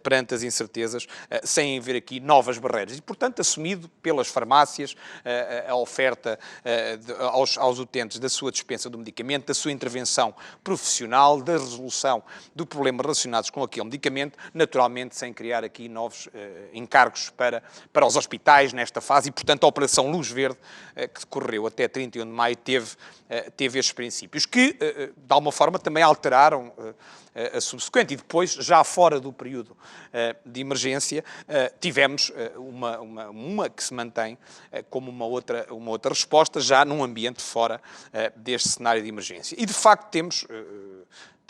perante as incertezas, sem haver aqui novas barreiras. E, portanto, assumido pelas farmácias a oferta aos utentes da sua dispensa do medicamento, da sua intervenção profissional, da resolução do problema relacionados com aquele medicamento, naturalmente sem criar aqui novos encargos para os hospitais nesta fase e, portanto, a Operação Luz Verde, que decorreu até 31 de maio, teve estes princípios, que, de alguma forma, também alteraram a subsequente. E depois, já fora do período de emergência, tivemos uma que se mantém como uma outra resposta, já num ambiente fora deste cenário de emergência. E, de facto, temos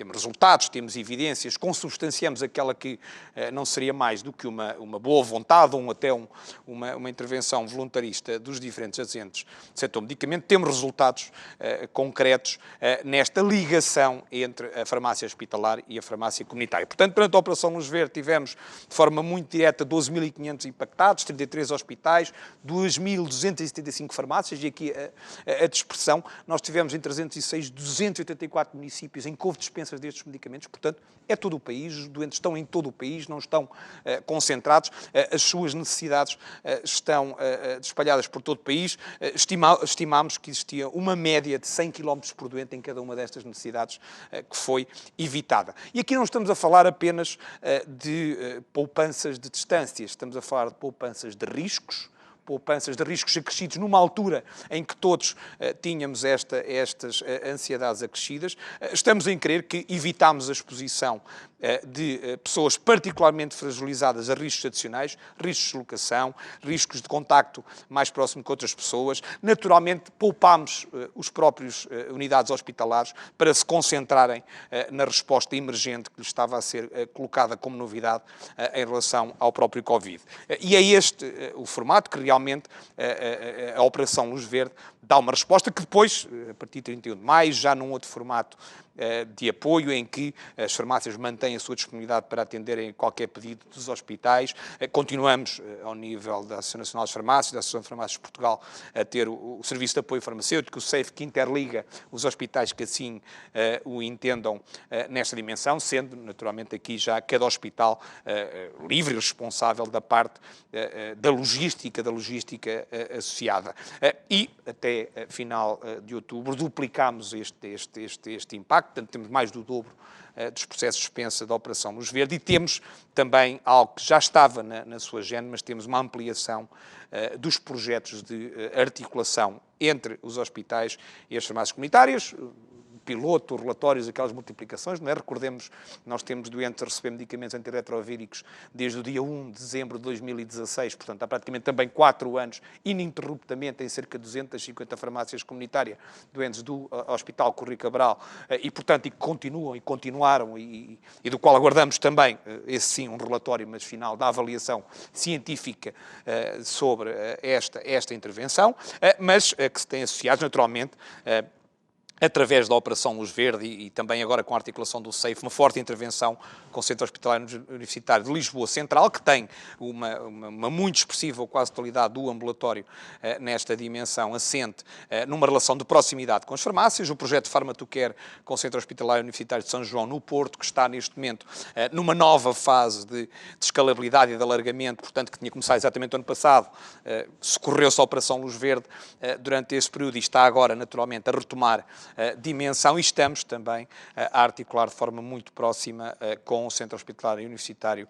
temos resultados, temos evidências, consubstanciamos aquela que não seria mais do que uma boa vontade ou até uma intervenção voluntarista dos diferentes agentes do setor medicamento, temos resultados concretos nesta ligação entre a farmácia hospitalar e a farmácia comunitária. Portanto, durante a Operação Luz Verde tivemos de forma muito direta 12.500 impactados, 33 hospitais, 2.275 farmácias, e aqui a dispersão, nós tivemos em 306, 284 municípios em que houve dispensas destes medicamentos, portanto, é todo o país, os doentes estão em todo o país, não estão concentrados, as suas necessidades estão espalhadas por todo o país. Estimámos que existia uma média de 100 km por doente em cada uma destas necessidades que foi evitada. E aqui não estamos a falar apenas de poupanças de distâncias, estamos a falar de poupanças de riscos acrescidos numa altura em que todos tínhamos estas ansiedades acrescidas. Estamos em crer que evitámos a exposição de pessoas particularmente fragilizadas a riscos adicionais, riscos de deslocação, riscos de contacto mais próximo com outras pessoas. Naturalmente, poupámos os próprios unidades hospitalares para se concentrarem na resposta emergente que lhes estava a ser colocada como novidade em relação ao próprio Covid. E é este o formato que realmente a Operação Luz Verde dá uma resposta que depois, a partir de 31 de maio, já num outro formato de apoio, em que as farmácias mantêm a sua disponibilidade para atenderem qualquer pedido dos hospitais. Continuamos, ao nível da Associação Nacional das Farmácias, da Associação de Farmácias de Portugal, a ter o Serviço de Apoio Farmacêutico, o SAFE, que interliga os hospitais que assim o entendam nesta dimensão, sendo, naturalmente, aqui já cada hospital livre e responsável da parte da logística associada. E, até final de outubro, duplicámos este impacto, portanto, temos mais do dobro dos processos de dispensa da Operação Luz Verde, e temos também algo que já estava na sua agenda, mas temos uma ampliação dos projetos de articulação entre os hospitais e as farmácias comunitárias, piloto, relatórios, aquelas multiplicações, não é? Recordemos, nós temos doentes a receber medicamentos antirretrovíricos desde o dia 1 de dezembro de 2016, portanto, há praticamente também 4 anos, ininterruptamente, em cerca de 250 farmácias comunitárias, doentes do Hospital Correio Cabral, e, portanto, e continuam e continuaram, e do qual aguardamos também, esse sim, um relatório, mas final, da avaliação científica sobre esta intervenção, mas que se tem associado, naturalmente, através da Operação Luz Verde e também agora com a articulação do SAFE, uma forte intervenção com o Centro Hospitalar Universitário de Lisboa Central, que tem uma muito expressiva, ou quase totalidade, do ambulatório nesta dimensão assente, numa relação de proximidade com as farmácias. O projeto Farmatoquer com o Centro Hospitalar Universitário de São João, no Porto, que está neste momento numa nova fase de escalabilidade e de alargamento, portanto, que tinha começado exatamente no ano passado, socorreu-se a Operação Luz Verde durante esse período e está agora, naturalmente, a retomar dimensão, e estamos também a articular de forma muito próxima com o Centro Hospitalar Universitário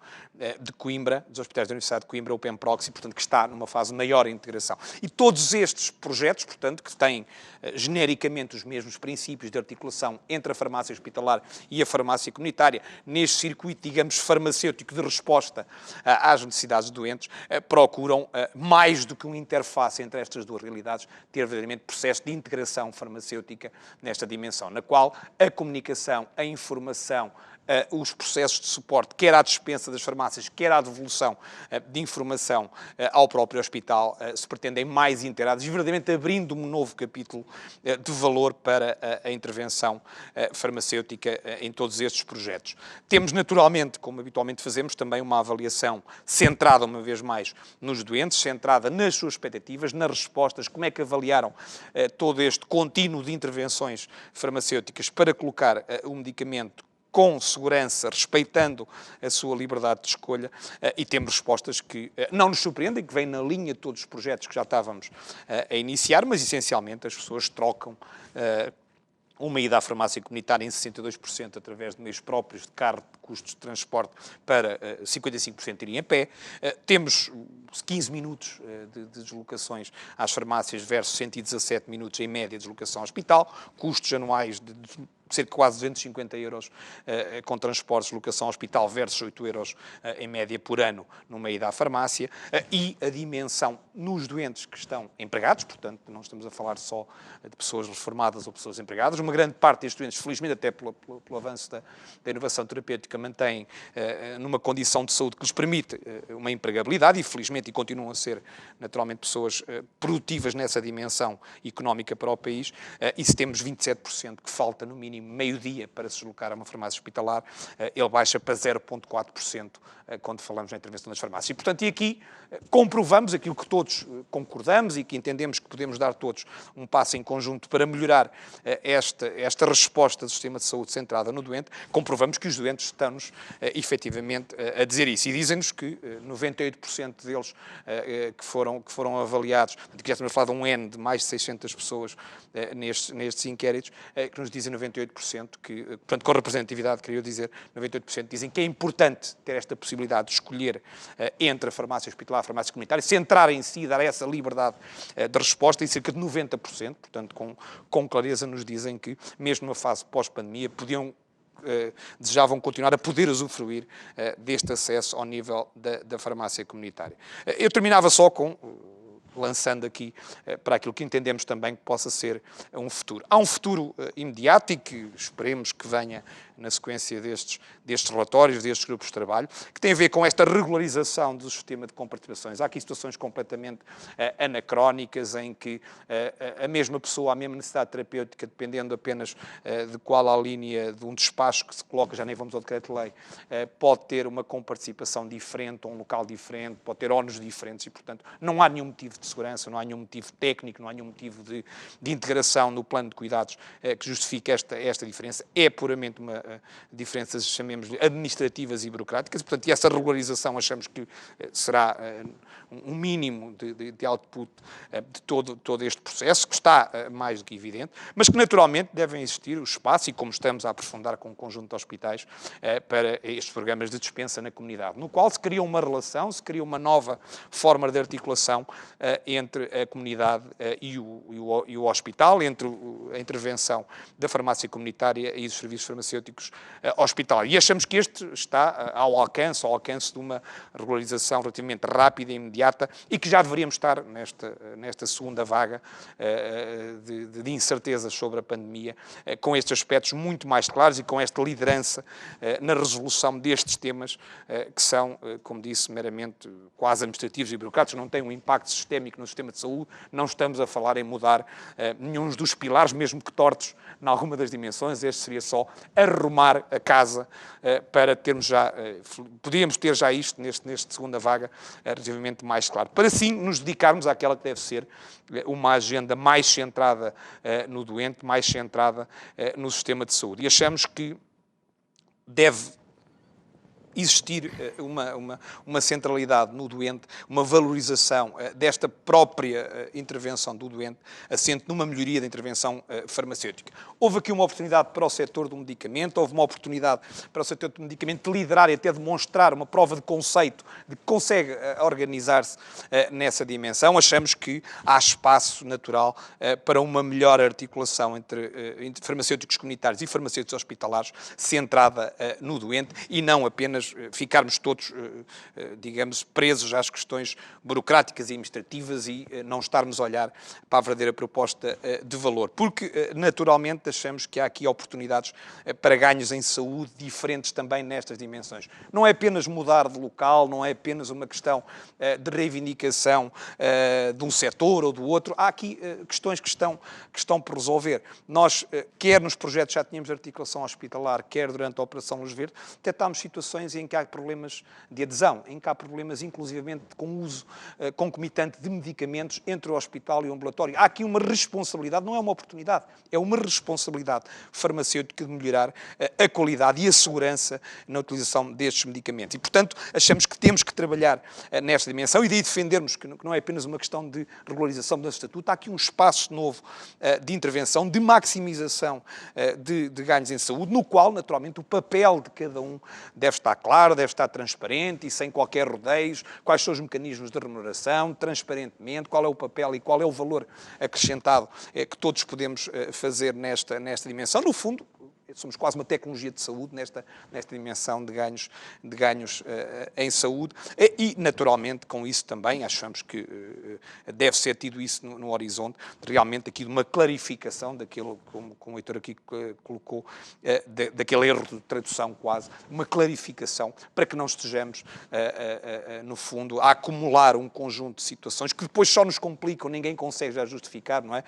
de Coimbra, dos Hospitais da Universidade de Coimbra, o PEMPROXI, portanto, que está numa fase de maior integração. E todos estes projetos, portanto, que têm genericamente os mesmos princípios de articulação entre a farmácia hospitalar e a farmácia comunitária, neste circuito, digamos, farmacêutico de resposta às necessidades dos doentes, procuram, mais do que uma interface entre estas duas realidades, ter verdadeiramente processo de integração farmacêutica nesta dimensão, na qual a comunicação, a informação, os processos de suporte, quer à dispensa das farmácias, quer à devolução de informação ao próprio hospital, se pretendem mais integrados e verdadeiramente abrindo um novo capítulo de valor para a intervenção farmacêutica em todos estes projetos. Temos, naturalmente, como habitualmente fazemos, também uma avaliação centrada, uma vez mais, nos doentes, centrada nas suas expectativas, nas respostas, como é que avaliaram todo este contínuo de intervenções farmacêuticas para colocar o medicamento com segurança, respeitando a sua liberdade de escolha, e temos respostas que não nos surpreendem, que vêm na linha de todos os projetos que já estávamos a iniciar, mas essencialmente as pessoas trocam uma ida à farmácia comunitária em 62% através de meios próprios de carro, de custos de transporte, para 55% irem a pé. Temos 15 minutos de deslocações às farmácias versus 117 minutos em média de deslocação ao hospital, custos anuais de cerca de quase 250 euros com transportes de locação ao hospital versus 8 euros em média por ano numa ida à farmácia, e a dimensão nos doentes que estão empregados, portanto não estamos a falar só de pessoas reformadas ou pessoas empregadas, uma grande parte destes doentes, felizmente até pelo avanço da inovação terapêutica, mantém numa condição de saúde que lhes permite uma empregabilidade e felizmente e continuam a ser naturalmente pessoas produtivas nessa dimensão económica para o país, e se temos 27% que falta no mínimo meio-dia para se deslocar a uma farmácia hospitalar, ele baixa para 0,4% quando falamos na intervenção das farmácias. E, portanto, aqui comprovamos aquilo que todos concordamos e que entendemos que podemos dar todos um passo em conjunto para melhorar esta resposta do sistema de saúde centrada no doente. Comprovamos que os doentes estão-nos efetivamente a dizer isso. E dizem-nos que 98% deles que foram avaliados, que já estamos a falar de um N de mais de 600 pessoas nestes inquéritos, que nos dizem 98% que, portanto, com representatividade, queria dizer, 98% dizem que é importante ter esta possibilidade de escolher entre a farmácia hospitalar e a farmácia comunitária, centrar em si, dar essa liberdade de resposta, e cerca de 90%, portanto, com clareza nos dizem que, mesmo numa fase pós-pandemia, desejavam continuar a poder usufruir deste acesso ao nível da farmácia comunitária. Eu terminava só lançando aqui para aquilo que entendemos também que possa ser um futuro. Há um futuro imediato e que esperemos que venha na sequência destes relatórios, destes grupos de trabalho, que tem a ver com esta regularização do sistema de comparticipações. Há aqui situações completamente anacrónicas em que a mesma pessoa, a mesma necessidade terapêutica, dependendo apenas de qual a linha de um despacho que se coloca, já nem vamos ao decreto-lei, pode ter uma comparticipação diferente, ou um local diferente, pode ter ónus diferentes e, portanto, não há nenhum motivo de segurança, não há nenhum motivo técnico, não há nenhum motivo de integração no plano de cuidados que justifique esta diferença. É puramente uma diferenças, chamemos-lhe, administrativas e burocráticas, portanto, e essa regularização achamos que será um mínimo de output de todo este processo, que está mais do que evidente, mas que naturalmente devem existir o espaço, e como estamos a aprofundar com um conjunto de hospitais, para estes programas de dispensa na comunidade, no qual se cria uma relação, se cria uma nova forma de articulação entre a comunidade e o hospital, entre a intervenção da farmácia comunitária e dos serviços farmacêuticos hospitalar. E achamos que este está ao alcance de uma regularização relativamente rápida e imediata, e que já deveríamos estar nesta segunda vaga de incertezas sobre a pandemia, com estes aspectos muito mais claros e com esta liderança na resolução destes temas que são, como disse, meramente quase administrativos e burocráticos, não têm um impacto sistémico no sistema de saúde, não estamos a falar em mudar nenhum dos pilares, mesmo que tortos, em alguma das dimensões. Este seria só arrumar a casa para termos já, podíamos ter já isto nesta segunda vaga relativamente mais claro, para assim nos dedicarmos àquela que deve ser uma agenda mais centrada no doente, mais centrada no sistema de saúde. E achamos que deve existir uma centralidade no doente, uma valorização desta própria intervenção do doente, assente numa melhoria da intervenção farmacêutica. Houve aqui uma oportunidade para o setor do medicamento, houve uma oportunidade para o setor do medicamento de liderar e até demonstrar uma prova de conceito de que consegue organizar-se nessa dimensão. Achamos que há espaço natural para uma melhor articulação entre farmacêuticos comunitários e farmacêuticos hospitalares, centrada no doente e não apenas ficarmos todos, digamos, presos às questões burocráticas e administrativas e não estarmos a olhar para a verdadeira proposta de valor. Porque, naturalmente, achamos que há aqui oportunidades para ganhos em saúde diferentes também nestas dimensões. Não é apenas mudar de local, não é apenas uma questão de reivindicação de um setor ou do outro. Há aqui questões que estão por resolver. Nós, quer nos projetos já tínhamos articulação hospitalar, quer durante a Operação Luz Verde, detectámos situações em que há problemas de adesão, em que há problemas inclusivamente com o uso concomitante de medicamentos entre o hospital e o ambulatório. Há aqui uma responsabilidade, não é uma oportunidade, é uma responsabilidade farmacêutica de melhorar a qualidade e a segurança na utilização destes medicamentos. E, portanto, achamos que temos que trabalhar nesta dimensão e daí defendermos que não é apenas uma questão de regularização do estatuto, há aqui um espaço novo de intervenção, de maximização de ganhos em saúde, no qual, naturalmente, o papel de cada um deve estar claro, deve estar transparente e sem qualquer rodeios, quais são os mecanismos de remuneração, transparentemente, qual é o papel e qual é o valor acrescentado que todos podemos fazer nesta dimensão. No fundo, somos quase uma tecnologia de saúde nesta dimensão de ganhos em saúde e, naturalmente, com isso também achamos que deve ser tido isso no horizonte, realmente aqui de uma clarificação daquilo, como o Heitor aqui colocou, daquele erro de tradução quase, uma clarificação para que não estejamos, no fundo, a acumular um conjunto de situações que depois só nos complicam, ninguém consegue já justificar, não é?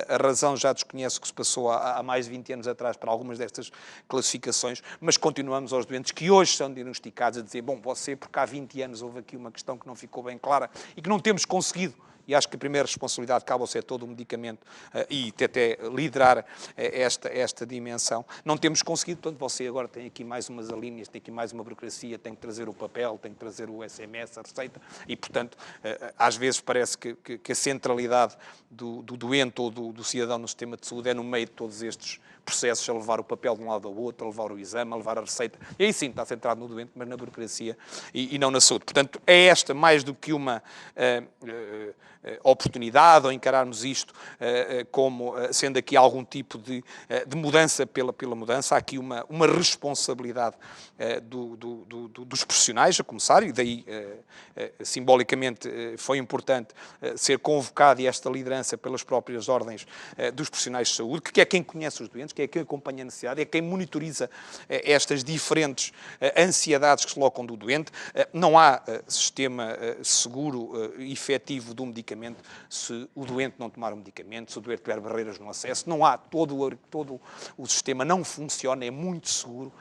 A razão já desconhece o que se passou há mais de 20 anos atrás para algumas destas classificações, mas continuamos aos doentes que hoje são diagnosticados a dizer, bom, você, porque há 20 anos houve aqui uma questão que não ficou bem clara e que não temos conseguido, e acho que a primeira responsabilidade cabe ao setor do medicamento e até liderar esta dimensão. Não temos conseguido, portanto, você agora tem aqui mais umas alíneas, tem aqui mais uma burocracia, tem que trazer o papel, tem que trazer o SMS, a receita, e, portanto, às vezes parece que a centralidade do doente ou do cidadão no sistema de saúde é no meio de todos estes processos, a levar o papel de um lado ao outro, a levar o exame, a levar a receita. E aí sim está centrado no doente, mas na burocracia e não na saúde. Portanto, é esta, mais do que uma oportunidade, ou encararmos isto como sendo aqui algum tipo de mudança pela mudança, há aqui uma responsabilidade dos profissionais, a começar, e daí simbolicamente foi importante ser convocado e esta liderança pelas próprias ordens dos profissionais de saúde, que é quem conhece os doentes, que é quem acompanha a necessidade, é quem monitoriza estas diferentes ansiedades que se colocam do doente. Não há sistema seguro e efetivo do medicamento se o doente não tomar o medicamento, se o doente tiver barreiras no acesso. Não há, todo o sistema não funciona, é muito seguro,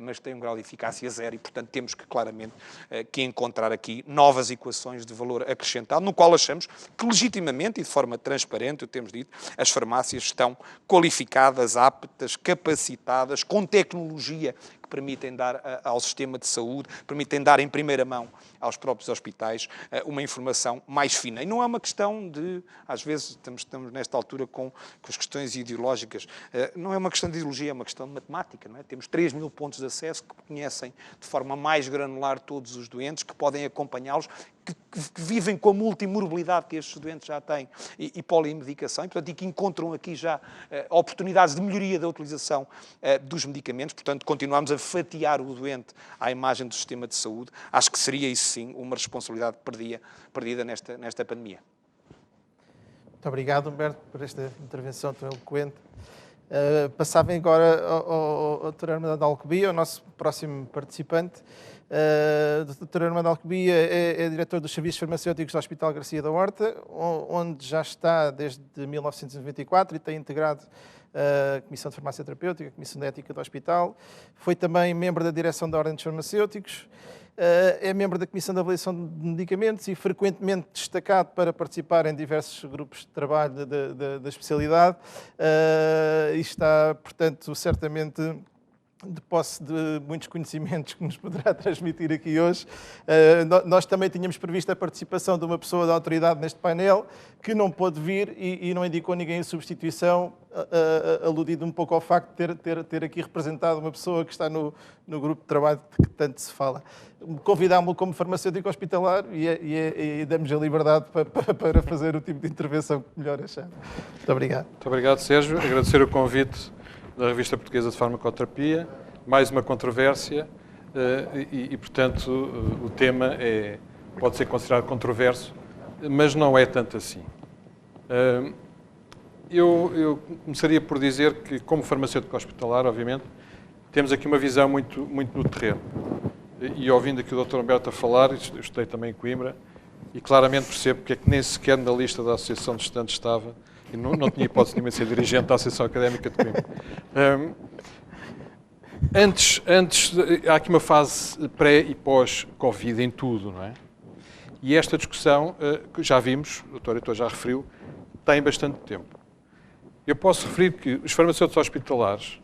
mas tem um grau de eficácia zero e, portanto, temos que claramente que encontrar aqui novas equações de valor acrescentado, no qual achamos que legitimamente e de forma transparente, o temos dito, as farmácias estão qualificadas, aptas, capacitadas, com tecnologia que permitem dar ao sistema de saúde, permitem dar em primeira mão aos próprios hospitais uma informação mais fina. E não é uma questão de, às vezes estamos nesta altura com as questões ideológicas, não é uma questão de ideologia, é uma questão de matemática, não é? Temos 3.000 pontos de acesso que conhecem de forma mais granular todos os doentes, que podem acompanhá-los, que vivem com a multimorbilidade que estes doentes já têm e polimedicação, e, portanto, e que encontram aqui já oportunidades de melhoria da utilização dos medicamentos. Portanto, continuamos a fatiar o doente à imagem do sistema de saúde. Acho que seria, isso sim, uma responsabilidade perdida nesta pandemia. Muito obrigado, Humberto, por esta intervenção tão eloquente. Passava agora ao Dr. Armando Alcobiya, o nosso próximo participante. O Dr. Armando Alcobiya é diretor dos Serviços Farmacêuticos do Hospital Garcia da Horta, onde já está desde 1994 e tem integrado a Comissão de Farmácia Terapêutica, a Comissão de Ética do Hospital. Foi também membro da direção da Ordem dos Farmacêuticos. É membro da Comissão de Avaliação de Medicamentos e frequentemente destacado para participar em diversos grupos de trabalho da especialidade. E está, portanto, certamente de posse de muitos conhecimentos que nos poderá transmitir aqui hoje. Nós também tínhamos previsto a participação de uma pessoa da autoridade neste painel que não pôde vir e não indicou ninguém em substituição, aludido um pouco ao facto de ter aqui representado uma pessoa que está no grupo de trabalho de que tanto se fala. Convidámo-lo como farmacêutico hospitalar e damos a liberdade para fazer o tipo de intervenção que melhor achar. Muito obrigado. Muito obrigado, Sérgio. Agradecer o convite da Revista Portuguesa de Farmacoterapia, mais uma controvérsia portanto, o tema pode ser considerado controverso, mas não é tanto assim. Eu começaria por dizer que, como farmacêutico hospitalar, obviamente, temos aqui uma visão muito no terreno. E ouvindo aqui o Dr. Humberto a falar, eu estudei também em Coimbra, e claramente percebo porque é que nem sequer na lista da Associação de Estudantes estava, e não tinha hipótese nenhuma de ser dirigente da Associação Académica de Coimbra. Há aqui uma fase pré e pós-Covid em tudo, não é? E esta discussão, que já vimos, o Dr. Heitor já referiu, tem bastante tempo. Eu posso referir que os farmacêuticos hospitalares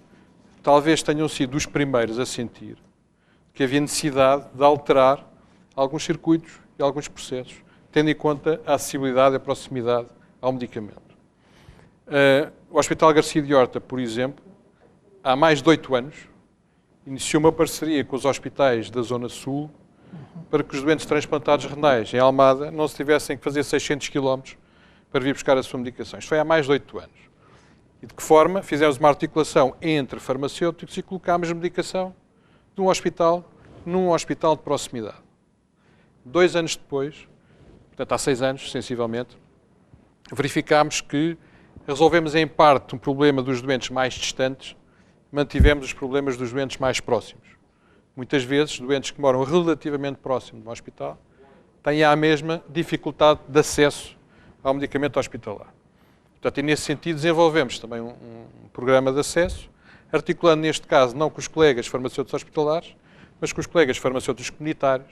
talvez tenham sido os primeiros a sentir que havia necessidade de alterar alguns circuitos e alguns processos, tendo em conta a acessibilidade e a proximidade ao medicamento. O Hospital Garcia de Horta, por exemplo, há mais de 8 anos, iniciou uma parceria com os hospitais da Zona Sul para que os doentes transplantados renais em Almada não se tivessem que fazer 600 km para vir buscar a sua medicação. Isto foi há mais de 8 anos. E de que forma? Fizemos uma articulação entre farmacêuticos e colocámos a medicação de um hospital num hospital de proximidade. 2 anos depois, portanto há 6 anos, sensivelmente, verificámos que resolvemos em parte um problema dos doentes mais distantes, mantivemos os problemas dos doentes mais próximos. Muitas vezes, doentes que moram relativamente próximo de um hospital têm a mesma dificuldade de acesso ao medicamento hospitalar. Portanto, e nesse sentido, desenvolvemos também um programa de acesso, articulando neste caso não com os colegas farmacêuticos hospitalares, mas com os colegas farmacêuticos comunitários,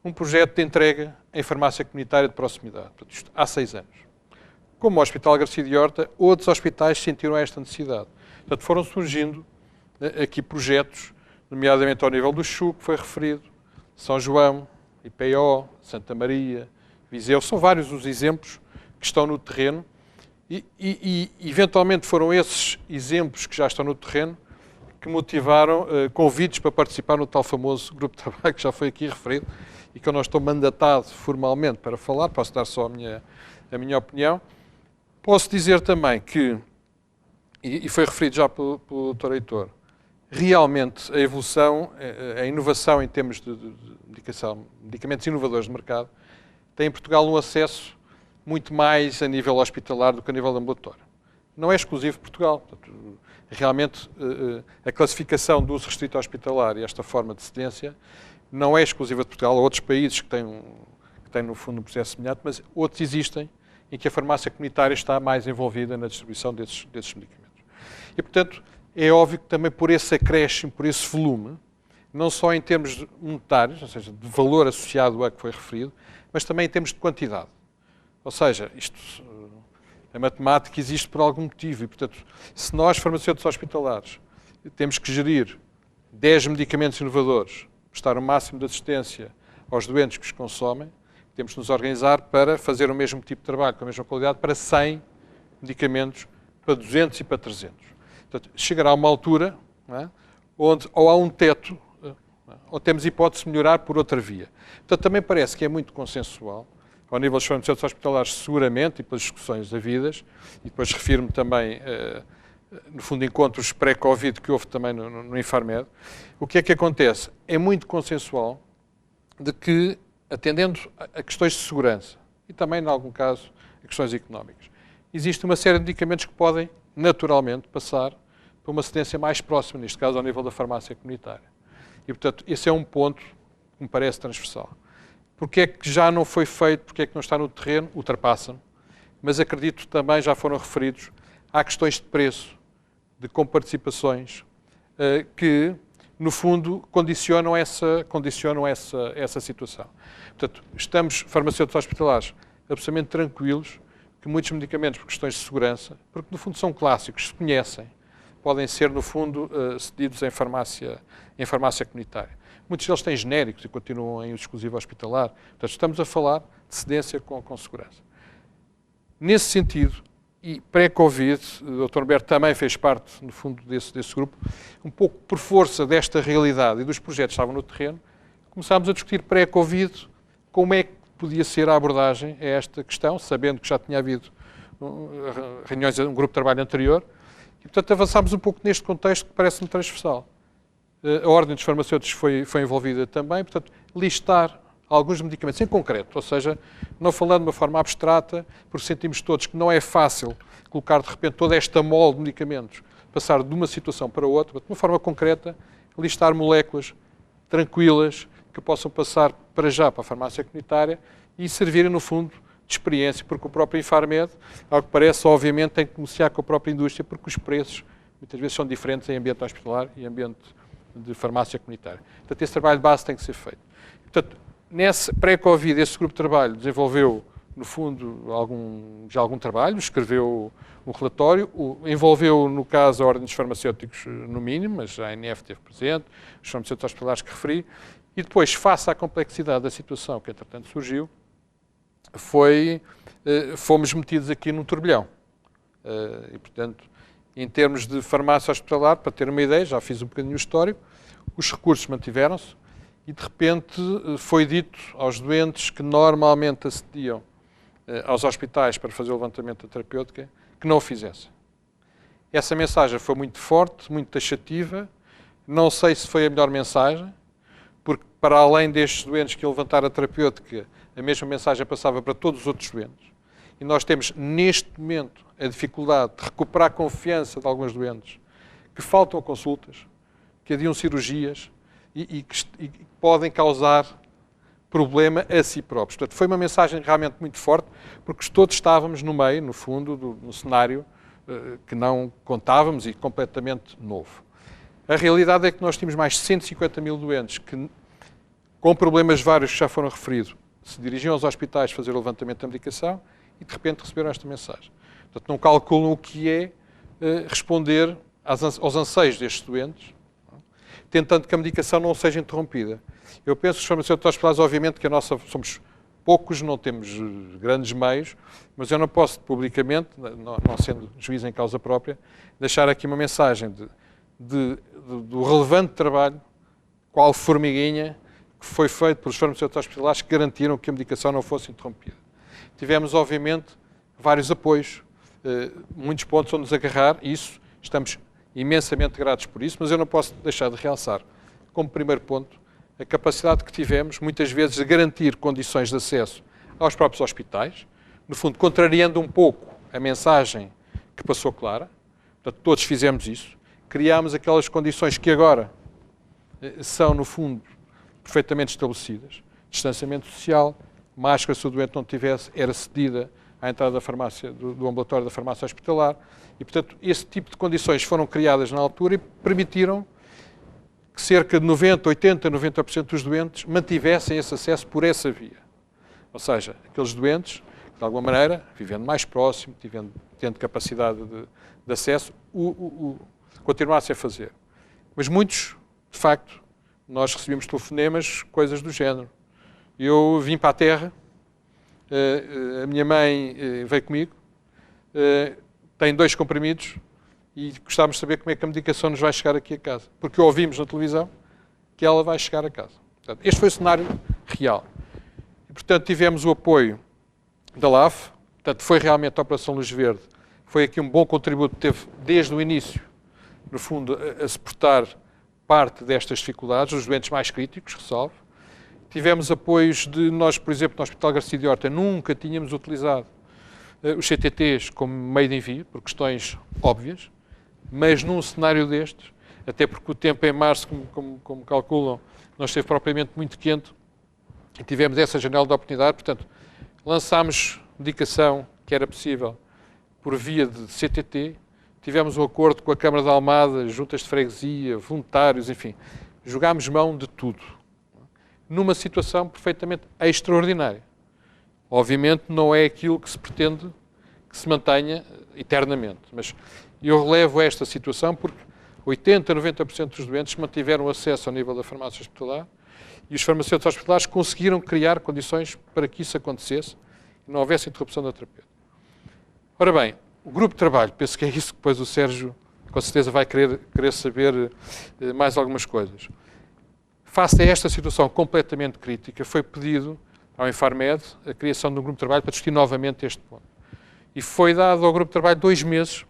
um projeto de entrega em farmácia comunitária de proximidade. Portanto, isto há 6 anos. Como o Hospital Garcia de Horta, outros hospitais sentiram esta necessidade. Portanto, foram surgindo aqui projetos, nomeadamente ao nível do CHU, que foi referido, São João, IPO, Santa Maria, Viseu. São vários os exemplos que estão no terreno e eventualmente foram esses exemplos que já estão no terreno que motivaram convites para participar no tal famoso grupo de trabalho que já foi aqui referido e que eu não estou mandatado formalmente para falar, posso dar só a minha opinião. Posso dizer também que, e foi referido já pelo Dr. Heitor, realmente a evolução, a inovação em termos de medicação, medicamentos inovadores de mercado, tem em Portugal um acesso muito mais a nível hospitalar do que a nível ambulatório. Não é exclusivo de Portugal. Portanto, realmente, a classificação do uso restrito hospitalar e esta forma de cedência não é exclusiva de Portugal. Há outros países que têm, no fundo, um processo semelhante, mas outros existem em que a farmácia comunitária está mais envolvida na distribuição desses medicamentos. E, portanto, é óbvio que também por esse acréscimo, por esse volume, não só em termos monetários, ou seja, de valor associado a que foi referido, mas também em termos de quantidade. Ou seja, a matemática existe por algum motivo e, portanto, se nós, farmacêuticos hospitalares, temos que gerir 10 medicamentos inovadores, prestar o máximo de assistência aos doentes que os consomem, temos de nos organizar para fazer o mesmo tipo de trabalho, com a mesma qualidade, para 100 medicamentos, para 200 e para 300. Portanto, chegará uma altura, não é, onde ou há um teto, ou temos hipótese de melhorar por outra via. Portanto, também parece que é muito consensual, ao nível dos farmacêuticos hospitalares, seguramente, e pelas discussões havidas, e depois refiro-me também, no fundo, encontros pré-Covid que houve também no Infarmed. O que é que acontece? É muito consensual de que, atendendo a questões de segurança, e também, em algum caso, a questões económicas, existe uma série de medicamentos que podem, naturalmente, passar para uma cedência mais próxima, neste caso, ao nível da farmácia comunitária. E, portanto, esse é um ponto que me parece transversal. Porque é que já não foi feito, porque é que não está no terreno, ultrapassa-me, mas acredito também, já foram referidos, há questões de preço, de comparticipações, que, no fundo, condicionam essa situação. Portanto, estamos, farmacêuticos hospitalares, absolutamente tranquilos que muitos medicamentos, por questões de segurança, porque, no fundo, são clássicos, se conhecem, podem ser, no fundo, cedidos em farmácia comunitária. Muitos deles têm genéricos e continuam em uso exclusivo hospitalar. Portanto, estamos a falar de cedência com segurança. Nesse sentido, e pré-Covid, o Dr. Humberto também fez parte, no fundo, desse grupo, um pouco por força desta realidade e dos projetos que estavam no terreno, começámos a discutir pré-Covid como é que podia ser a abordagem a esta questão, sabendo que já tinha havido reuniões, um grupo de trabalho anterior, e, portanto, avançámos um pouco neste contexto que parece-me transversal. A Ordem dos Farmacêuticos foi envolvida também, portanto, listar alguns medicamentos em concreto, ou seja, não falando de uma forma abstrata, porque sentimos todos que não é fácil colocar de repente toda esta mole de medicamentos, passar de uma situação para outra, mas de uma forma concreta, listar moléculas tranquilas que possam passar para já para a farmácia comunitária e servirem, no fundo, de experiência, porque o próprio Infarmed, ao que parece, obviamente, tem que negociar com a própria indústria, porque os preços muitas vezes são diferentes em ambiente hospitalar e ambiente de farmácia comunitária. Portanto, esse trabalho de base tem que ser feito. Portanto, nesse pré-Covid, esse grupo de trabalho desenvolveu, no fundo, algum trabalho, escreveu um relatório, envolveu, no caso, a Ordem dos Farmacêuticos, no mínimo, mas a ANF esteve presente, os farmacêuticos hospitalares que referi, e depois, face à complexidade da situação que, entretanto, surgiu, fomos metidos aqui num turbilhão. E, portanto, em termos de farmácia hospitalar, para ter uma ideia, já fiz um bocadinho o histórico, Os recursos mantiveram-se e, de repente, foi dito aos doentes que normalmente acediam aos hospitais para fazer o levantamento da terapêutica que não o fizessem. Essa mensagem foi muito forte, muito taxativa. Não sei se foi a melhor mensagem, porque para além destes doentes que iam levantar a terapêutica, a mesma mensagem passava para todos os outros doentes. E nós temos, neste momento, a dificuldade de recuperar a confiança de alguns doentes que faltam a consultas, que adiam cirurgias e que podem causar problema a si próprios. Portanto, foi uma mensagem realmente muito forte, porque todos estávamos no meio, no fundo, no cenário que não contávamos e completamente novo. A realidade é que nós tínhamos mais de 150 mil doentes que, com problemas vários que já foram referidos, se dirigiam aos hospitais fazer o levantamento da medicação e, de repente, receberam esta mensagem. Portanto, não calculam o que é responder aos anseios destes doentes, tentando que a medicação não seja interrompida. Eu penso que os farmacêuticos hospitalares, obviamente, que somos poucos, não temos grandes meios, mas eu não posso publicamente, não sendo juiz em causa própria, deixar aqui uma mensagem do relevante trabalho, qual formiguinha, que foi feito pelos farmacêuticos hospitalares que garantiram que a medicação não fosse interrompida. Tivemos, obviamente, vários apoios, muitos pontos onde nos agarrar, e isso, estamos imensamente gratos por isso, mas eu não posso deixar de realçar, como primeiro ponto, a capacidade que tivemos, muitas vezes, de garantir condições de acesso aos próprios hospitais, no fundo, contrariando um pouco a mensagem que passou clara. Portanto, todos fizemos isso. Criámos aquelas condições que agora são, no fundo, perfeitamente estabelecidas. Distanciamento social, máscara se o doente não tivesse, era cedida à entrada da farmácia, do ambulatório da farmácia hospitalar. E, portanto, esse tipo de condições foram criadas na altura e permitiram que cerca de 90%, 80%, 90% dos doentes mantivessem esse acesso por essa via. Ou seja, aqueles doentes, de alguma maneira, vivendo mais próximo, tendo capacidade de acesso, continuassem a fazer. Mas muitos, de facto, nós recebemos telefonemas, coisas do género. Eu vim para a Terra, a minha mãe veio comigo, tem 2 comprimidos e gostávamos de saber como é que a medicação nos vai chegar aqui a casa. Porque ouvimos na televisão que ela vai chegar a casa. Portanto, este foi o cenário real. E, portanto, tivemos o apoio da LAF. Portanto, foi realmente a Operação Luz Verde. Foi aqui um bom contributo que teve desde o início, no fundo, a suportar parte destas dificuldades, os doentes mais críticos, ressalvo. Tivemos apoios de nós, por exemplo, no Hospital Garcia de Horta, nunca tínhamos utilizado os CTTs como meio de envio, por questões óbvias, mas num cenário destes, até porque o tempo em março, como calculam, não esteve propriamente muito quente, e tivemos essa janela de oportunidade, portanto, lançámos medicação que era possível por via de CTT, tivemos um acordo com a Câmara de Almada, juntas de freguesia, voluntários, enfim, jogámos mão de tudo, numa situação perfeitamente extraordinária. Obviamente não é aquilo que se pretende que se mantenha eternamente, mas eu relevo esta situação porque 80%, 90% dos doentes mantiveram acesso ao nível da farmácia hospitalar e os farmacêuticos hospitalares conseguiram criar condições para que isso acontecesse e não houvesse interrupção da terapia. Ora bem, o grupo de trabalho, penso que é isso que depois o Sérgio com certeza vai querer saber mais algumas coisas. Face a esta situação completamente crítica, foi pedido ao Infarmed a criação de um grupo de trabalho para discutir novamente este ponto. E foi dado ao grupo de trabalho 2 meses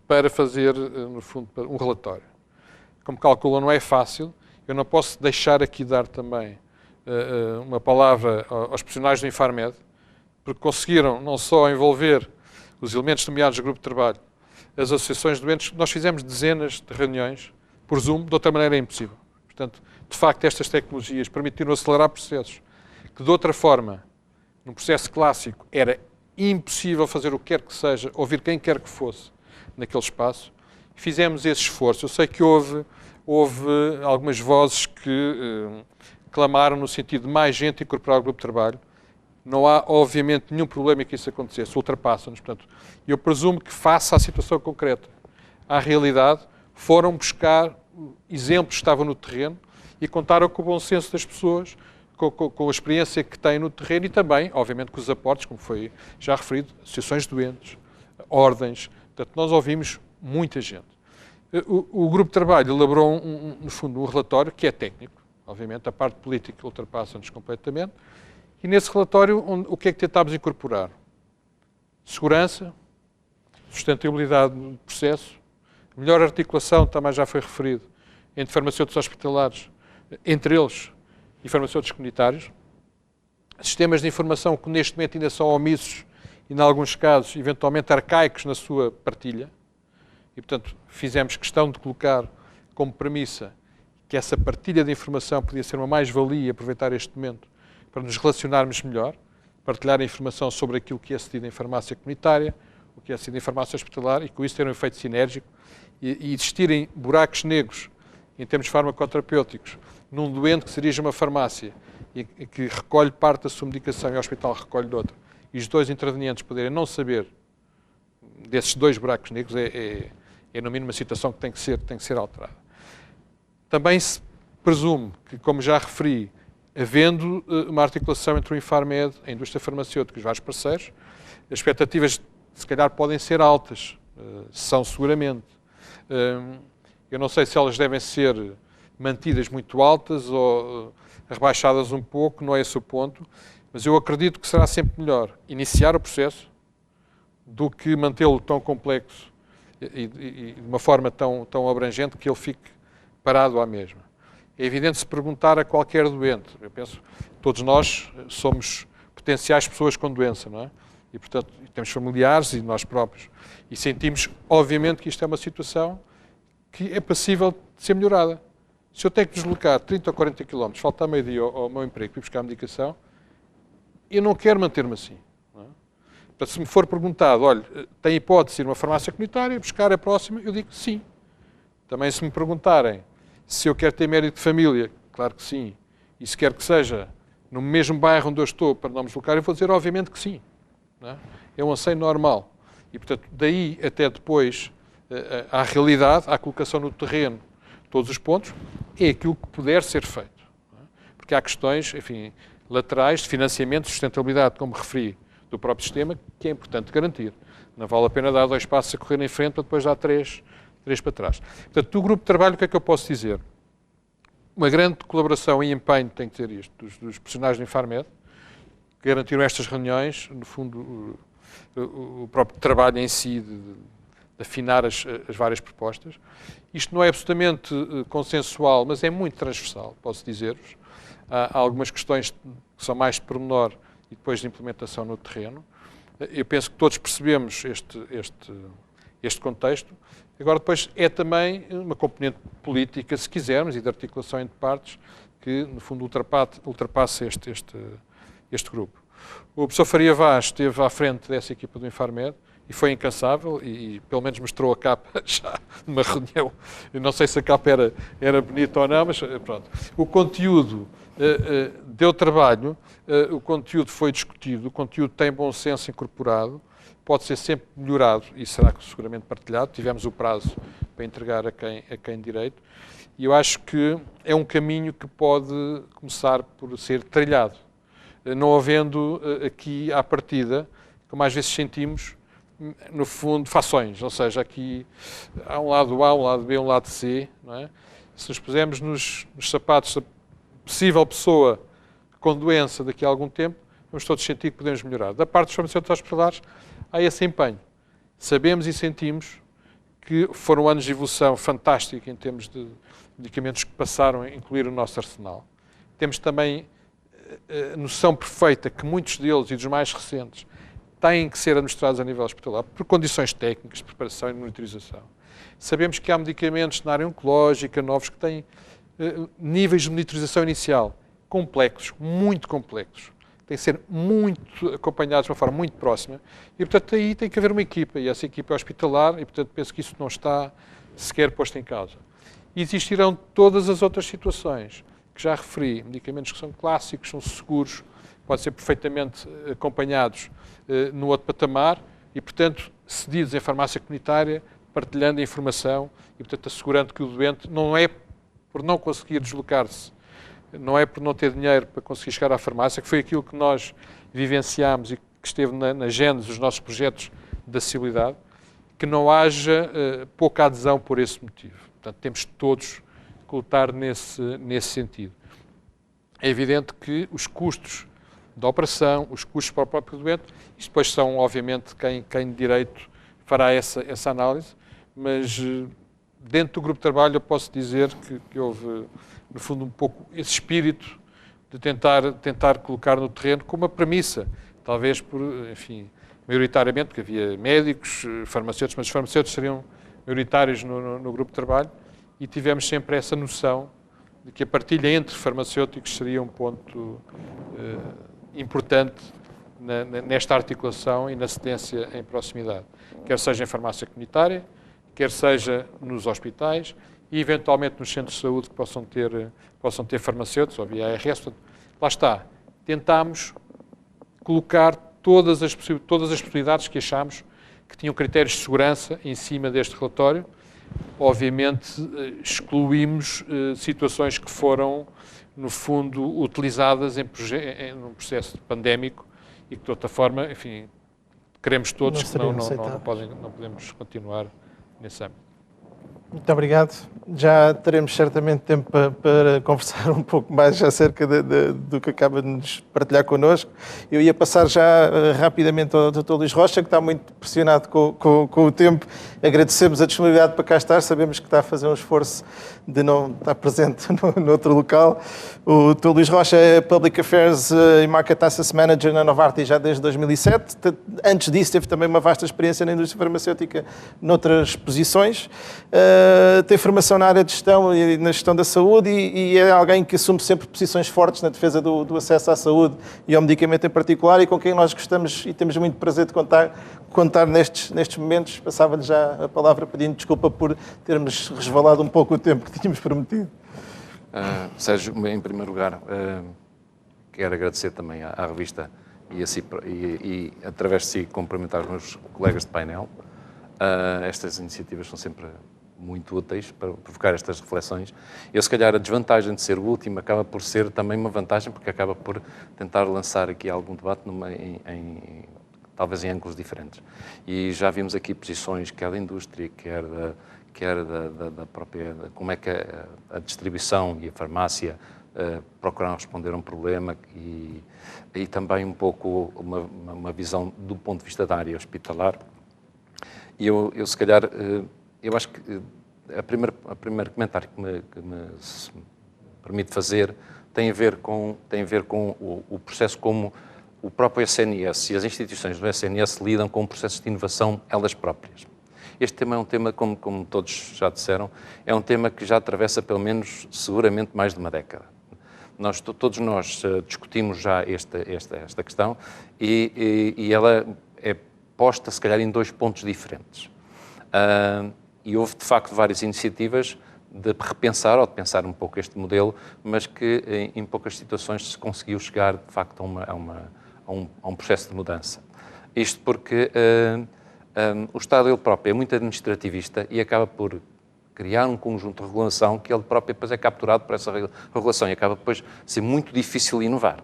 para fazer, no fundo, um relatório. Como calculam, não é fácil. Eu não posso deixar aqui dar também uma palavra aos profissionais do Infarmed, porque conseguiram não só envolver os elementos nomeados do grupo de trabalho, as associações de doentes. Nós fizemos dezenas de reuniões por Zoom, de outra maneira é impossível. Portanto, de facto, estas tecnologias permitiram acelerar processos que, de outra forma, num processo clássico, era impossível fazer o que quer que seja, ouvir quem quer que fosse naquele espaço. Fizemos esse esforço. Eu sei que houve algumas vozes que clamaram no sentido de mais gente incorporar o grupo de trabalho. Não há, obviamente, nenhum problema que isso acontecesse. Ultrapassa-nos. Portanto, eu presumo que, face à situação concreta, à realidade, foram buscar exemplos que estavam no terreno e contaram com o bom senso das pessoas, com a experiência que têm no terreno e também, obviamente, com os aportes, como foi já referido, associações de doentes, ordens. Portanto, nós ouvimos muita gente. O grupo de trabalho elaborou, no fundo, um relatório que é técnico. Obviamente, a parte política ultrapassa-nos completamente. E nesse relatório, o que é que tentámos incorporar? Segurança, sustentabilidade do processo, melhor articulação, também já foi referido, entre farmacêuticos hospitalares, entre eles e farmacêuticos comunitários, sistemas de informação que neste momento ainda são omissos e, em alguns casos, eventualmente arcaicos na sua partilha, e, portanto, fizemos questão de colocar como premissa que essa partilha de informação podia ser uma mais-valia e aproveitar este momento para nos relacionarmos melhor, partilhar a informação sobre aquilo que é cedido em farmácia comunitária, o que é cedido em farmácia hospitalar, e com isso ter um efeito sinérgico e existirem buracos negros em termos farmacoterapêuticos num doente que se dirige a uma farmácia e que recolhe parte da sua medicação e o hospital recolhe de outra, e os dois intervenientes poderem não saber desses dois buracos negros, é no mínimo uma situação que tem que ser alterada. Também se presume que, como já referi, havendo uma articulação entre o Infarmed, a indústria farmacêutica e os vários parceiros, as expectativas se calhar podem ser altas, são seguramente. Eu não sei se elas devem ser mantidas muito altas ou rebaixadas um pouco, não é esse o ponto, mas eu acredito que será sempre melhor iniciar o processo do que mantê-lo tão complexo e de uma forma tão abrangente que ele fique parado à mesma. É evidente se perguntar a qualquer doente, eu penso, todos nós somos potenciais pessoas com doença, não é? E, portanto, temos familiares e nós próprios. E sentimos, obviamente, que isto é uma situação que é passível de ser melhorada. Se eu tenho que deslocar 30 ou 40 km, faltar meio-dia ao meu emprego para ir buscar a medicação, eu não quero manter-me assim. Não é? Portanto, se me for perguntado, olha, tem hipótese de ir a uma farmácia comunitária, buscar a próxima, eu digo sim. Também se me perguntarem se eu quero ter médico de família, claro que sim. E se quer que seja no mesmo bairro onde eu estou para não me deslocar, eu vou dizer obviamente que sim. Não é? É um anseio normal. E, portanto, daí até depois, à realidade, à colocação no terreno, todos os pontos, é aquilo que puder ser feito. Não é? Porque há questões, enfim, laterais, de financiamento, de sustentabilidade, como referi, do próprio sistema, que é importante garantir. Não vale a pena dar 2 passos a correr em frente para depois dar 3 para trás. Portanto, do grupo de trabalho, o que é que eu posso dizer? Uma grande colaboração e empenho tem que ter isto, dos profissionais do Infarmed, que garantiram estas reuniões, no fundo, o próprio trabalho em si, de afinar as várias propostas. Isto não é absolutamente consensual, mas é muito transversal, posso dizer-vos. Há algumas questões que são mais de pormenor e depois de implementação no terreno. Eu penso que todos percebemos este contexto. Agora, depois, é também uma componente política, se quisermos, e de articulação entre partes, que, no fundo, ultrapassa este grupo. O professor Faria Vaz esteve à frente dessa equipa do Infarmed e foi incansável e pelo menos mostrou a capa já numa reunião. Eu não sei se a capa era bonita ou não, mas pronto. O conteúdo deu trabalho, o conteúdo foi discutido, o conteúdo tem bom senso incorporado, pode ser sempre melhorado e será seguramente partilhado. Tivemos o prazo para entregar a quem direito. E eu acho que é um caminho que pode começar por ser trilhado. Não havendo aqui, à partida, como às vezes sentimos, no fundo, fações. Ou seja, aqui há um lado A, um lado B, um lado C. Não é? Se nos pusermos nos sapatos da possível pessoa com doença daqui a algum tempo, vamos todos sentir que podemos melhorar. Da parte dos farmacêuticos hospitalares, há esse empenho. Sabemos e sentimos que foram anos de evolução fantástica em termos de medicamentos que passaram a incluir o nosso arsenal. Temos também a noção perfeita que muitos deles, e dos mais recentes, têm que ser administrados a nível hospitalar por condições técnicas de preparação e de monitorização. Sabemos que há medicamentos na área oncológica, novos, que têm níveis de monitorização inicial complexos, muito complexos. Têm que ser muito acompanhados de uma forma muito próxima. E, portanto, aí tem que haver uma equipa, e essa equipa é hospitalar, e, portanto, penso que isso não está sequer posto em causa. E existirão todas as outras situações que já referi, medicamentos que são clássicos, são seguros, podem ser perfeitamente acompanhados no outro patamar e, portanto, cedidos em farmácia comunitária, partilhando a informação e, portanto, assegurando que o doente não é por não conseguir deslocar-se, não é por não ter dinheiro para conseguir chegar à farmácia, que foi aquilo que nós vivenciámos e que esteve na gênese dos nossos projetos de acessibilidade, que não haja pouca adesão por esse motivo. Portanto, temos todos que lutar nesse sentido. É evidente que os custos da operação, os custos para o próprio doente, isto depois são, obviamente, quem de direito fará essa análise, mas dentro do grupo de trabalho eu posso dizer que houve, no fundo, um pouco esse espírito de tentar colocar no terreno como uma premissa, talvez por, enfim, maioritariamente, porque havia médicos, farmacêuticos, mas os farmacêuticos seriam maioritários no grupo de trabalho, e tivemos sempre essa noção de que a partilha entre farmacêuticos seria um ponto importante nesta articulação e na cedência em proximidade, quer seja em farmácia comunitária, quer seja nos hospitais e, eventualmente, nos centros de saúde que possam ter farmacêuticos ou via ARS. Portanto, lá está. Tentámos colocar todas as possibilidades que achámos que tinham critérios de segurança em cima deste relatório. Obviamente, excluímos situações que foram, no fundo, utilizadas num processo pandémico e que, de outra forma, enfim, queremos todos que não podemos continuar nesse âmbito. Muito obrigado. Já teremos certamente tempo para conversar um pouco mais acerca do que acaba de nos partilhar connosco. Eu ia passar já rapidamente ao Dr. Luís Rocha, que está muito pressionado com o tempo. Agradecemos a disponibilidade para cá estar. Sabemos que está a fazer um esforço de não estar presente no outro local. O Dr. Luís Rocha é Public Affairs e Market Access Manager na Novartis já desde 2007. Antes disso, teve também uma vasta experiência na indústria farmacêutica noutras posições. Tem formação na área de gestão e na gestão da saúde e é alguém que assume sempre posições fortes na defesa do acesso à saúde e ao medicamento em particular e com quem nós gostamos e temos muito prazer de contar nestes momentos. Passava-lhe já a palavra pedindo desculpa por termos resvalado um pouco o tempo que tínhamos prometido. Sérgio, em primeiro lugar, quero agradecer também à revista e através de si cumprimentar os meus colegas de painel. Estas iniciativas são sempre muito úteis para provocar estas reflexões. Eu, se calhar, a desvantagem de ser o último acaba por ser também uma vantagem, porque acaba por tentar lançar aqui algum debate talvez em ângulos diferentes. E já vimos aqui posições, quer da indústria, quer da própria... como é que a distribuição e a farmácia procuraram responder a um problema e também um pouco uma visão do ponto de vista da área hospitalar. E eu se calhar... eu acho que o primeiro comentário que me permite fazer tem a ver com o processo como o próprio SNS e as instituições do SNS lidam com o processo de inovação elas próprias. Este tema é um tema, como todos já disseram, é um tema que já atravessa pelo menos, seguramente, mais de uma década. Todos nós discutimos já esta questão e ela é posta, se calhar, em dois pontos diferentes. E houve, de facto, várias iniciativas de repensar ou de pensar um pouco este modelo, mas que em poucas situações se conseguiu chegar, de facto, a um processo de mudança. Isto porque o Estado ele próprio é muito administrativista e acaba por criar um conjunto de regulação que ele próprio depois é capturado por essa regulação e acaba depois de ser muito difícil inovar.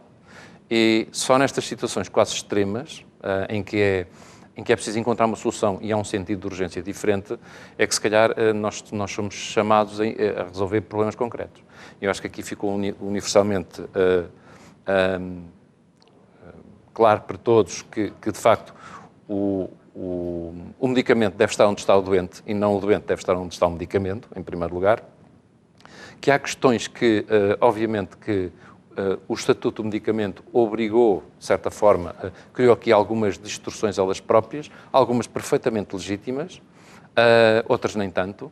E só nestas situações quase extremas, em que é preciso encontrar uma solução e há um sentido de urgência diferente, é que se calhar nós somos chamados a resolver problemas concretos. Eu acho que aqui ficou universalmente claro para todos que de facto o medicamento deve estar onde está o doente e não o doente deve estar onde está o medicamento, em primeiro lugar. Que há questões que, obviamente, o Estatuto do Medicamento obrigou, de certa forma, criou aqui algumas distorções elas próprias, algumas perfeitamente legítimas, outras nem tanto.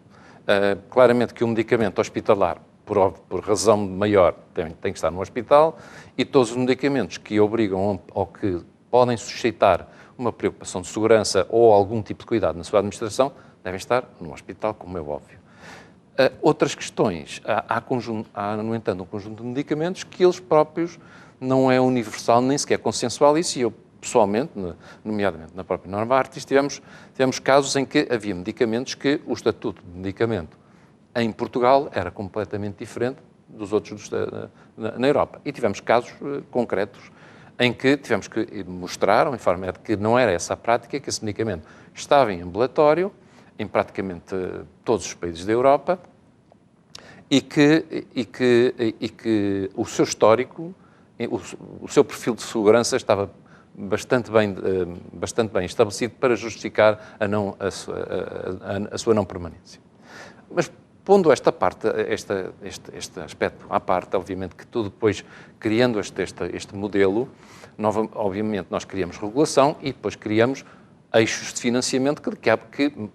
Claramente que o medicamento hospitalar, por razão maior, tem que estar no hospital, e todos os medicamentos que obrigam ou que podem suscitar uma preocupação de segurança ou algum tipo de cuidado na sua administração, devem estar no hospital, como é óbvio. Outras questões, há, no entanto, um conjunto de medicamentos que eles próprios não é universal, nem sequer consensual, isso, e eu, pessoalmente, nomeadamente na própria Novartis, tivemos casos em que havia medicamentos que o estatuto de medicamento em Portugal era completamente diferente dos outros na Europa. E tivemos casos concretos em que tivemos que mostrar ao Infarmed que não era essa a prática, que esse medicamento estava em ambulatório, em praticamente todos os países da Europa, e que o seu histórico, o seu perfil de segurança estava bastante bem estabelecido para justificar a sua não permanência. Mas, pondo esta parte, este aspecto à parte, obviamente que tu depois, criando este modelo, obviamente nós criamos regulação e depois criamos eixos de financiamento que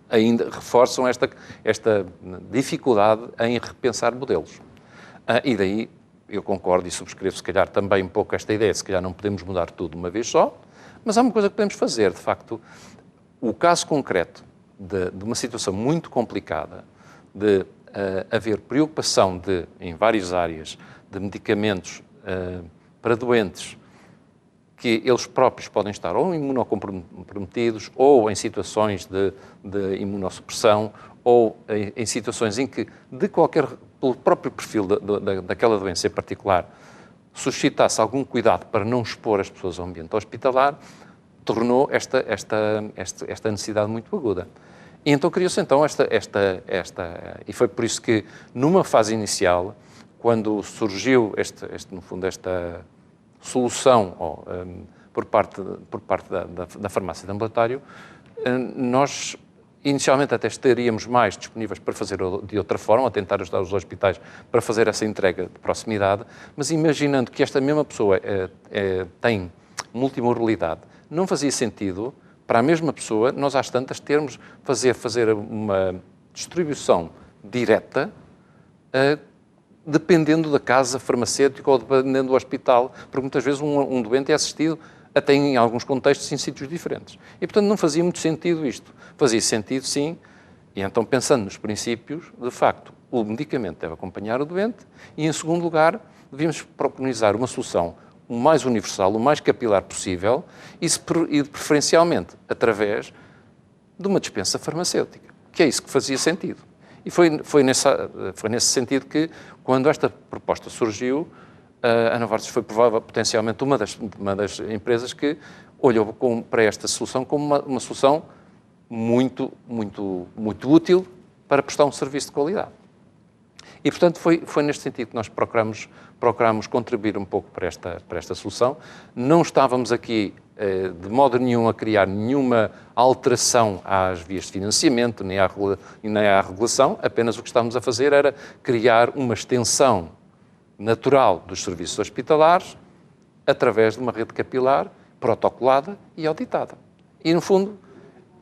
ainda reforçam esta dificuldade em repensar modelos. E daí eu concordo e subscrevo, se calhar, também um pouco esta ideia, se calhar não podemos mudar tudo de uma vez só, mas há uma coisa que podemos fazer, de facto, o caso concreto de uma situação muito complicada, de haver preocupação em várias áreas de medicamentos para doentes que eles próprios podem estar ou imunocomprometidos ou em situações de imunossupressão ou em situações em que, pelo próprio perfil daquela doença em particular, suscitasse algum cuidado para não expor as pessoas ao ambiente hospitalar, tornou esta necessidade muito aguda. E então criou-se então e foi por isso que, numa fase inicial, quando surgiu no fundo, esta solução por parte da farmácia de ambulatório, nós inicialmente até estaríamos mais disponíveis para fazer de outra forma, a tentar ajudar os hospitais para fazer essa entrega de proximidade, mas imaginando que esta mesma pessoa tem multimoralidade, não fazia sentido para a mesma pessoa, nós às tantas fazer uma distribuição direta dependendo da casa farmacêutica ou dependendo do hospital, porque muitas vezes um doente é assistido até em alguns contextos em sítios diferentes. E, portanto, não fazia muito sentido isto. Fazia sentido, sim, e então, pensando nos princípios, de facto, o medicamento deve acompanhar o doente e, em segundo lugar, devíamos preconizar uma solução o mais universal, o mais capilar possível e preferencialmente, através de uma dispensa farmacêutica, que é isso que fazia sentido. E foi nesse sentido que, quando esta proposta surgiu, a Novartis foi potencialmente uma das empresas que olhou para esta solução como uma solução muito útil para prestar um serviço de qualidade. E, portanto, foi neste sentido que nós procuramos contribuir um pouco para esta solução. Não estávamos aqui, de modo nenhum, a criar nenhuma alteração às vias de financiamento, nem à regulação, apenas o que estávamos a fazer era criar uma extensão natural dos serviços hospitalares através de uma rede capilar, protocolada e auditada. E, no fundo,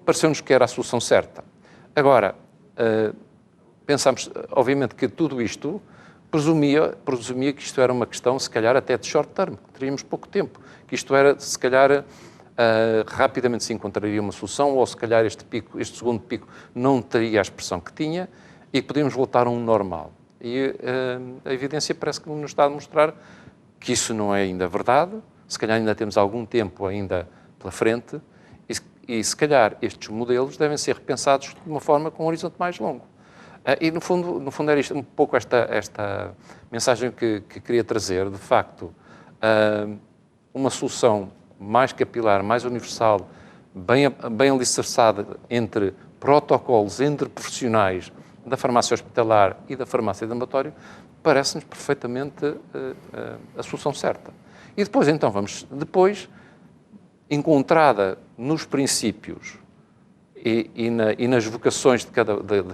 pareceu-nos que era a solução certa. Agora, pensámos, obviamente, que tudo isto presumia que isto era uma questão, se calhar, até de short term, que teríamos pouco tempo, que isto era, se calhar, rapidamente se encontraria uma solução, ou se calhar este segundo pico não teria a expressão que tinha e que podíamos voltar a um normal. E a evidência parece que nos está a mostrar que isso não é ainda verdade, se calhar ainda temos algum tempo ainda pela frente e se calhar estes modelos devem ser repensados de uma forma com um horizonte mais longo. E, no fundo era isto, um pouco esta mensagem que queria trazer, de facto, uma solução mais capilar, mais universal, bem alicerçada entre protocolos, entre profissionais da farmácia hospitalar e da farmácia de ambulatório, parece-nos perfeitamente a solução certa. E depois, então, encontrada nos princípios e nas vocações de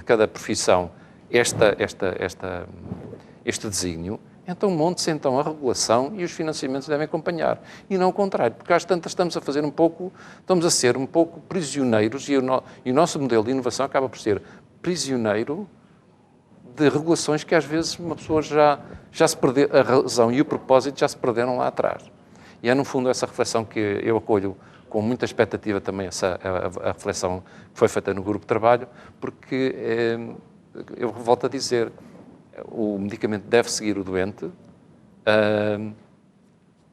cada profissão este desígnio, então monte-se então a regulação e os financiamentos devem acompanhar. E não o contrário, porque às tantas estamos a ser um pouco prisioneiros e o nosso modelo de inovação acaba por ser prisioneiro de regulações que às vezes uma pessoa já se perdeu, a razão e o propósito já se perderam lá atrás. E é no fundo essa reflexão que eu acolho com muita expectativa também a reflexão que foi feita no grupo de trabalho, porque eu volto a dizer, o medicamento deve seguir o doente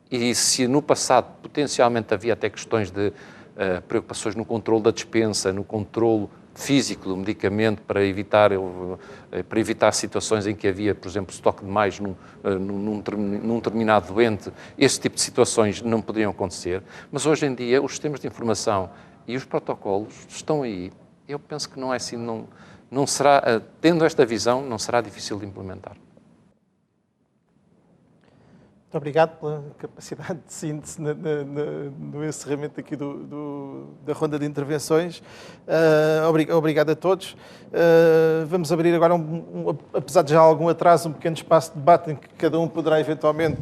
e se no passado potencialmente havia até questões de preocupações no controle da dispensa, no controle físico do medicamento para evitar situações em que havia, por exemplo, estoque demais num determinado doente. Esse tipo de situações não poderiam acontecer, mas hoje em dia os sistemas de informação e os protocolos estão aí. Eu penso que não é assim, não será, tendo esta visão, não será difícil de implementar. Muito obrigado pela capacidade de síntese no encerramento aqui da ronda de intervenções. Obrigado a todos. Vamos abrir agora, apesar de já algum atraso, um pequeno espaço de debate em que cada um poderá eventualmente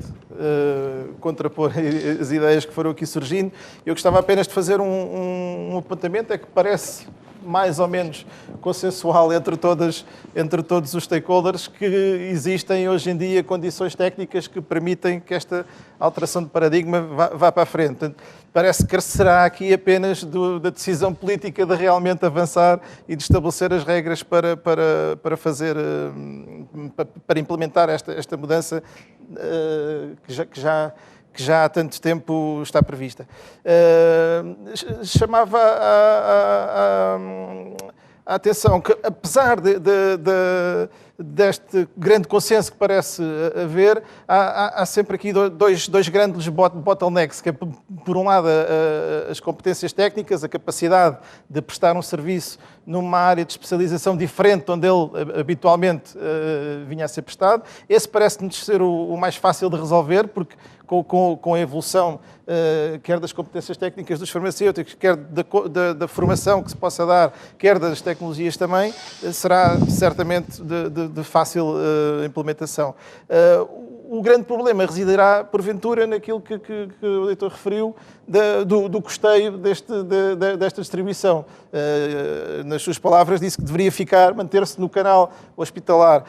contrapor as ideias que foram aqui surgindo. Eu gostava apenas de fazer um apontamento, é que parece mais ou menos consensual entre todos os stakeholders que existem hoje em dia condições técnicas que permitem que esta alteração de paradigma vá para a frente. Portanto, parece que será aqui apenas da decisão política de realmente avançar e de estabelecer as regras para implementar esta mudança que já há tanto tempo está prevista. Chamava a atenção que, apesar deste grande consenso que parece haver, há sempre aqui dois grandes bottlenecks, que é, por um lado, as competências técnicas, a capacidade de prestar um serviço numa área de especialização diferente de onde ele habitualmente vinha a ser prestado. Esse parece-nos ser o mais fácil de resolver, porque com a evolução quer das competências técnicas dos farmacêuticos, quer da formação que se possa dar, quer das tecnologias também, será certamente de fácil implementação. O grande problema residirá, porventura, naquilo que o doutor referiu, do custeio desta distribuição. Nas suas palavras, disse que deveria manter-se no canal hospitalar.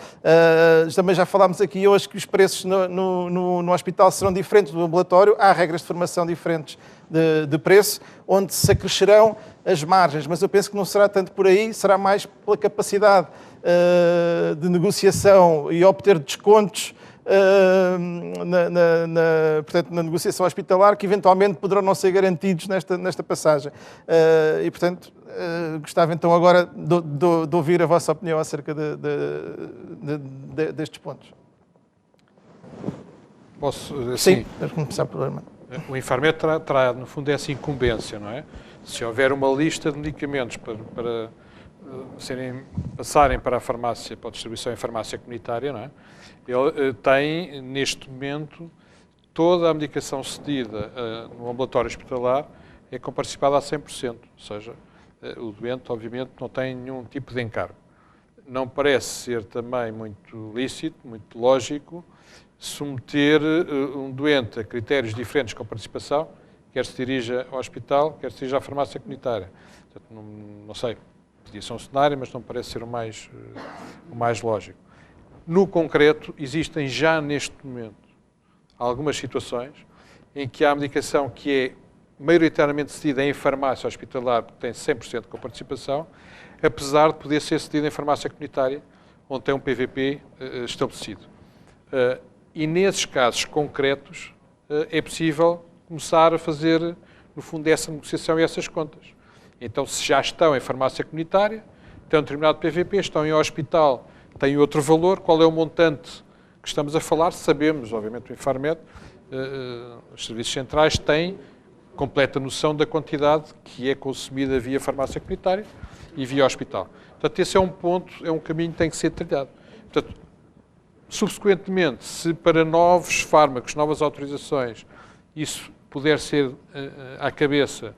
Também já falámos aqui hoje que os preços no hospital serão diferentes do ambulatório. Há regras de formação diferentes de preço, onde se acrescerão as margens, mas eu penso que não será tanto por aí, será mais pela capacidade de negociação e obter descontos portanto, na negociação hospitalar, que eventualmente poderão não ser garantidos nesta passagem. E, portanto, gostava então agora de ouvir a vossa opinião acerca destes pontos. Posso, assim, sim, vamos começar por aí. O Infarmed terá, no fundo, essa incumbência, não é? Se houver uma lista de medicamentos para passarem para a farmácia, para a distribuição em farmácia comunitária, não é? Ele tem, neste momento, toda a medicação cedida no ambulatório hospitalar é comparticipada a 100%, ou seja, o doente, obviamente, não tem nenhum tipo de encargo. Não parece ser também muito lícito, muito lógico, submeter um doente a critérios diferentes com participação, quer se dirija ao hospital, quer se dirija à farmácia comunitária. Portanto, não sei, podia ser um cenário, mas não parece ser o mais lógico. No concreto, existem já neste momento algumas situações em que há medicação que é maioritariamente cedida em farmácia hospitalar, porque tem 100% com participação, apesar de poder ser cedida em farmácia comunitária, onde tem um PVP estabelecido. E nesses casos concretos é possível começar a fazer, no fundo, essa negociação e essas contas. Então, se já estão em farmácia comunitária, têm um determinado PVP, estão em hospital, têm outro valor, qual é o montante que estamos a falar? Sabemos, obviamente, o Infarmed, os serviços centrais têm completa noção da quantidade que é consumida via farmácia comunitária e via hospital. Portanto, esse é um ponto, é um caminho que tem que ser trilhado. Portanto, subsequentemente, se para novos fármacos, novas autorizações, isso puder ser à cabeça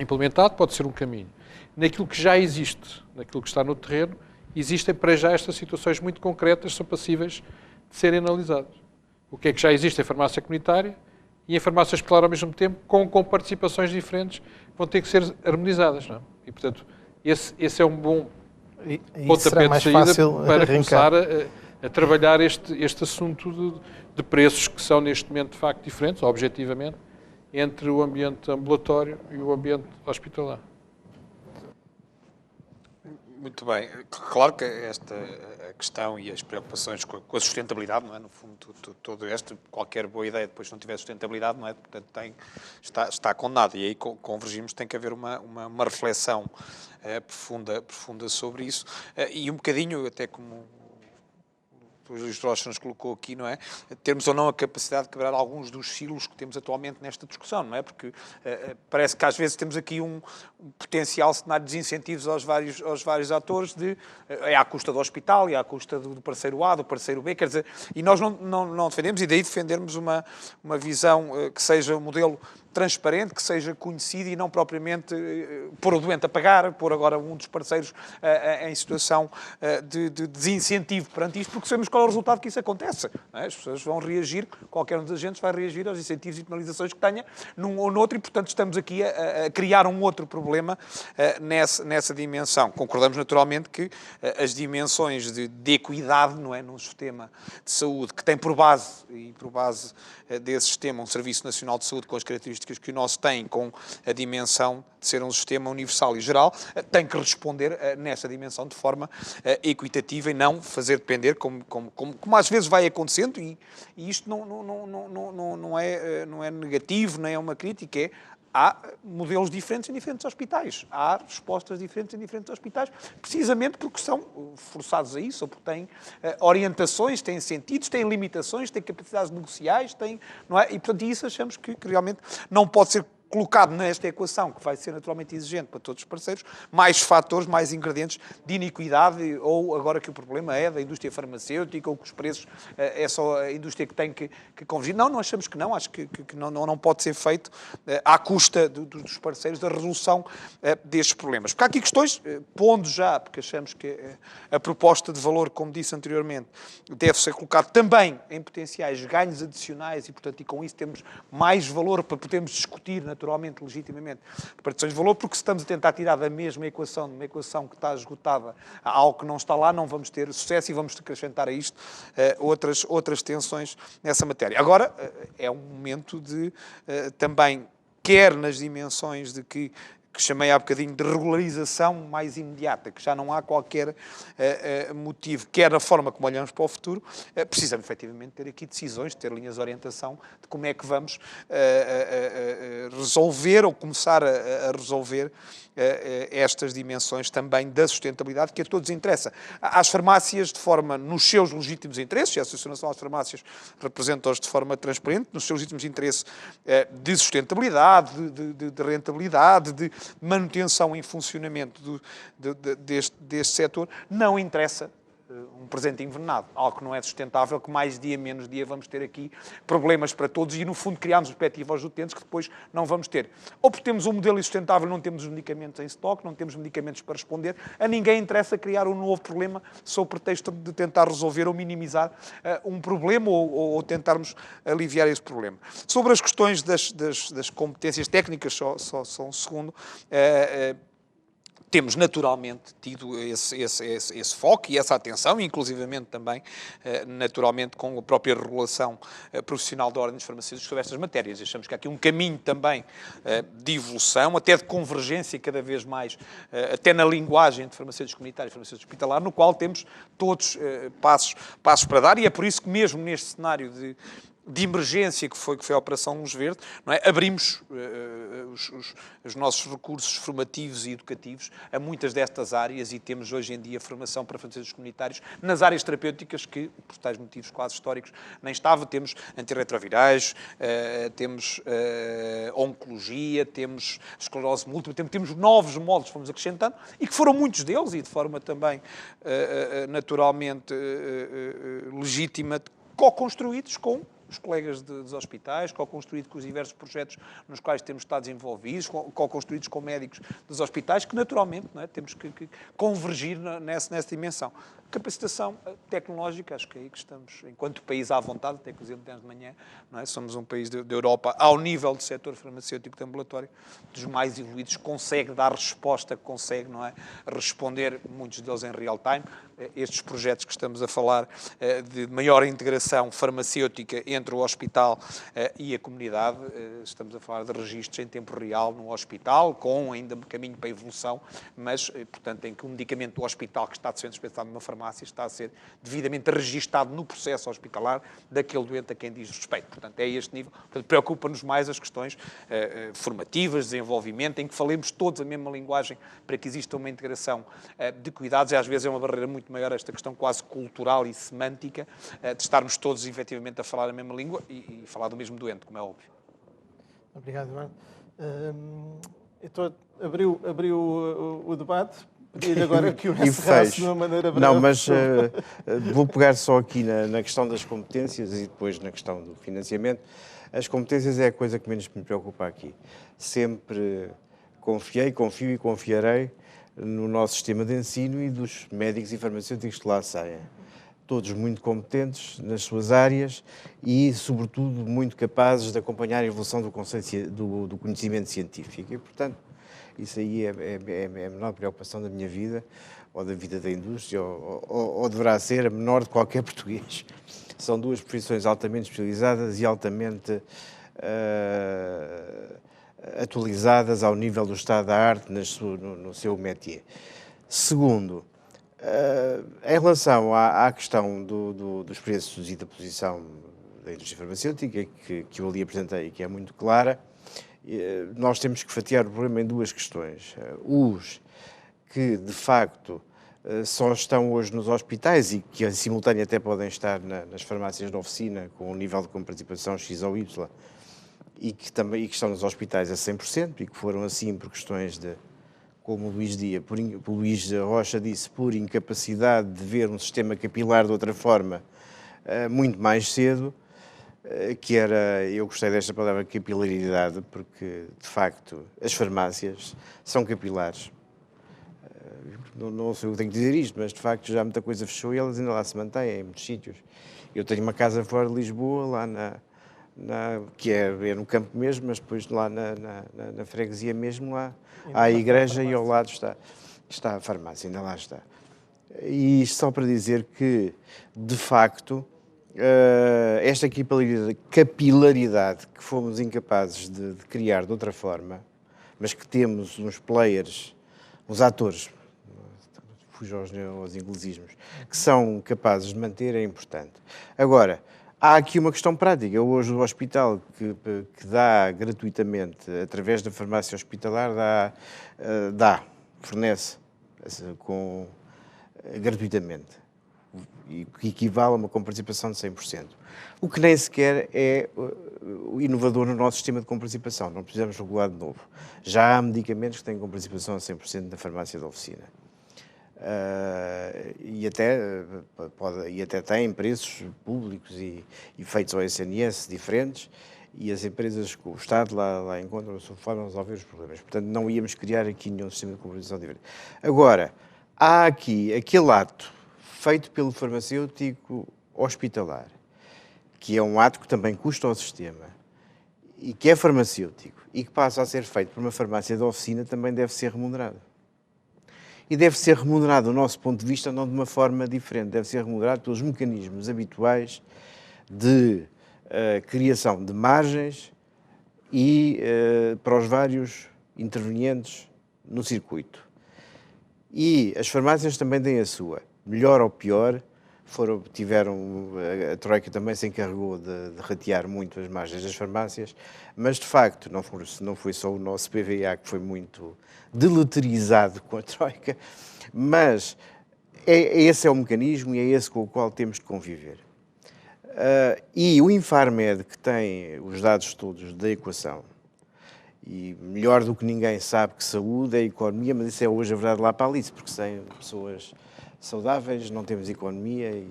implementado, pode ser um caminho. Naquilo que já existe, naquilo que está no terreno, existem para já estas situações muito concretas que são passíveis de serem analisadas. O que é que já existe em farmácia comunitária e em farmácia hospitalar ao mesmo tempo, com participações diferentes, vão ter que ser harmonizadas. Não é? E, portanto, esse é um bom pontapé de saída para começar a trabalhar este assunto de preços que são neste momento de facto diferentes, objetivamente, entre o ambiente ambulatório e o ambiente hospitalar. Muito bem. Claro que esta a questão e as preocupações com a sustentabilidade, não é? No fundo, todo qualquer boa ideia depois se não tiver sustentabilidade, não é? Portanto, está condenado. E aí convergimos, tem que haver uma reflexão profunda sobre isso. E um bocadinho, até como o Luís Rocha nos colocou aqui, não é? Termos ou não a capacidade de quebrar alguns dos silos que temos atualmente nesta discussão, não é? Porque parece que às vezes temos aqui um potencial cenário de desincentivos aos vários atores, é à custa do hospital, é à custa do parceiro A, do parceiro B, quer dizer, e nós não defendemos, e daí defendermos uma visão que seja um modelo transparente, que seja conhecido e não propriamente pôr o doente a pagar, pôr agora um dos parceiros em situação de desincentivo perante isto, porque sabemos qual é o resultado que isso acontece. Não é? As pessoas vão reagir, qualquer um dos agentes vai reagir aos incentivos e penalizações que tenha num ou noutro, e portanto estamos aqui a criar um outro problema nessa dimensão. Concordamos naturalmente que as dimensões de equidade, não é, num sistema de saúde que tem por base desse sistema um Serviço Nacional de Saúde com as características que o nosso tem, com a dimensão de ser um sistema universal e geral, tem que responder nessa dimensão de forma equitativa e não fazer depender, como às vezes vai acontecendo, e isto não é negativo, nem é uma crítica, há modelos diferentes em diferentes hospitais. Há respostas diferentes em diferentes hospitais, precisamente porque são forçados a isso, ou porque têm orientações, têm sentidos, têm limitações, têm capacidades negociais, não é? E, portanto, isso achamos que realmente não pode ser colocado nesta equação, que vai ser naturalmente exigente para todos os parceiros, mais fatores, mais ingredientes de iniquidade, ou agora que o problema é da indústria farmacêutica, ou que os preços é só a indústria que tem que convergir. Não achamos que não, acho que não pode ser feito à custa dos parceiros da resolução destes problemas. Porque há aqui questões, pondo já, porque achamos que a proposta de valor, como disse anteriormente, deve ser colocada também em potenciais ganhos adicionais, e portanto, e com isso temos mais valor para podermos discutir naturalmente, legitimamente, repartições de valor, porque se estamos a tentar tirar da mesma equação, de uma equação que está esgotada a algo que não está lá, não vamos ter sucesso e vamos acrescentar a isto outras tensões nessa matéria. Agora, é um momento de também, quer nas dimensões de que chamei há bocadinho de regularização mais imediata, que já não há qualquer motivo, quer na forma como olhamos para o futuro, precisamos efetivamente ter aqui decisões, ter linhas de orientação de como é que vamos resolver ou começar a resolver estas dimensões também da sustentabilidade, que a todos interessa. Às farmácias, de forma, nos seus legítimos interesses, e a Associação Nacional das Farmácias representa-os de forma transparente, nos seus legítimos interesses de sustentabilidade, de rentabilidade, de manutenção em funcionamento deste setor, não interessa um presente envenenado, algo que não é sustentável, que mais dia, menos dia vamos ter aqui problemas para todos e, no fundo, criamos perspectiva aos utentes que depois não vamos ter. Ou porque temos um modelo insustentável, não temos os medicamentos em estoque, não temos medicamentos para responder, a ninguém interessa criar um novo problema sob pretexto de tentar resolver ou minimizar um problema ou tentarmos aliviar esse problema. Sobre as questões das competências técnicas, só um segundo, temos naturalmente tido esse foco e essa atenção, inclusivamente também, naturalmente, com a própria regulação profissional da Ordem dos Farmacêuticos sobre estas matérias. Achamos que há aqui um caminho também de evolução, até de convergência cada vez mais, até na linguagem de farmacêuticos comunitários e farmacêuticos hospitalares, no qual temos todos passos para dar, e é por isso que mesmo neste cenário de emergência que foi a Operação Luz Verde, não é? Abrimos os nossos recursos formativos e educativos a muitas destas áreas, e temos hoje em dia formação para farmacêuticos comunitários nas áreas terapêuticas que, por tais motivos quase históricos, nem estava. Temos antirretrovirais, temos oncologia, temos esclerose múltipla, temos novos módulos que fomos acrescentando, e que foram muitos deles, e de forma também naturalmente legítima, co-construídos com os colegas dos hospitais, co-construídos com os diversos projetos nos quais temos estado envolvidos, co-construídos com médicos dos hospitais, que naturalmente, não é, temos que convergir nessa dimensão. Capacitação tecnológica, acho que é aí que estamos, enquanto país à vontade, até que os de manhã, não é? Somos um país da Europa, ao nível do setor farmacêutico de ambulatório, dos mais evoluídos, consegue dar resposta, consegue, não é, responder, muitos deles em real time, estes projetos que estamos a falar de maior integração farmacêutica entre o hospital e a comunidade. Estamos a falar de registros em tempo real no hospital, com ainda um caminho para evolução, mas, portanto, em que o medicamento do hospital que está sendo dispensado numa farmácia está a ser devidamente registado no processo hospitalar daquele doente a quem diz respeito. Portanto, é este nível. Portanto, preocupa-nos mais as questões formativas, desenvolvimento, em que falemos todos a mesma linguagem para que exista uma integração de cuidados. E às vezes é uma barreira muito maior esta questão quase cultural e semântica de estarmos todos efetivamente a falar a mesma língua e falar do mesmo doente, como é óbvio. Obrigado, Eduardo. Então, abriu o debate. Pedi-lhe agora que o encerrasse de uma maneira breve. Não, mas vou pegar só aqui na questão das competências e depois na questão do financiamento. As competências é a coisa que menos me preocupa aqui. Sempre confiei, confio e confiarei no nosso sistema de ensino e dos médicos e farmacêuticos que lá saem. Todos muito competentes nas suas áreas e, sobretudo, muito capazes de acompanhar a evolução do conhecimento científico. E, portanto, isso aí é a menor preocupação da minha vida, ou da vida da indústria, ou deverá ser a menor de qualquer português. São duas profissões altamente especializadas e altamente atualizadas ao nível do estado da arte no seu métier. Segundo, em relação à questão dos preços e da posição da indústria farmacêutica, que eu ali apresentei e que é muito clara, nós temos que fatiar o problema em duas questões. Os que, de facto, só estão hoje nos hospitais e que, em simultâneo, até podem estar nas farmácias de oficina com um nível de participação X ou Y e que estão nos hospitais a 100% e que foram assim por questões de, como o Luís Rocha disse, por incapacidade de ver um sistema capilar de outra forma muito mais cedo, eu gostei desta palavra capilaridade, porque, de facto, as farmácias são capilares. Não sei o que tenho que dizer isto, mas, de facto, já muita coisa fechou e elas ainda lá se mantêm, em muitos sítios. Eu tenho uma casa fora de Lisboa, lá que é no campo mesmo, mas depois lá na freguesia mesmo, lá há a igreja e ao lado está a farmácia, ainda lá está. E isto só para dizer que, de facto, esta capilaridade que fomos incapazes de criar de outra forma, mas que temos uns players, uns atores, fujo aos inglesismos, que são capazes de manter, é importante. Agora, há aqui uma questão prática. Hoje o hospital que dá gratuitamente, através da farmácia hospitalar, fornece gratuitamente, e que equivale a uma comparticipação de 100%. O que nem sequer é o inovador no nosso sistema de comparticipação. Não precisamos regular de novo. Já há medicamentos que têm comparticipação a 100% na farmácia de oficina. E até têm preços públicos e feitos ao SNS diferentes, e as empresas com o Estado lá encontram a sua forma de resolver os problemas. Portanto, não íamos criar aqui nenhum sistema de comparticipação diferente. Agora, há aqui aquele ato feito pelo farmacêutico hospitalar, que é um ato que também custa ao sistema, e que é farmacêutico, e que passa a ser feito por uma farmácia de oficina, também deve ser remunerado. E deve ser remunerado, do nosso ponto de vista, não de uma forma diferente, deve ser remunerado pelos mecanismos habituais de criação de margens e para os vários intervenientes no circuito. E as farmácias também têm a sua. Melhor ou pior, a Troika também se encarregou de ratear muito as margens das farmácias, mas de facto não foi só o nosso PVA que foi muito deleterizado com a Troika, mas esse é o mecanismo e é esse com o qual temos de conviver. E o Infarmed, que tem os dados todos da equação, e melhor do que ninguém sabe que saúde é economia, mas isso é hoje a verdade lá para Alice, porque sem pessoas saudáveis não temos economia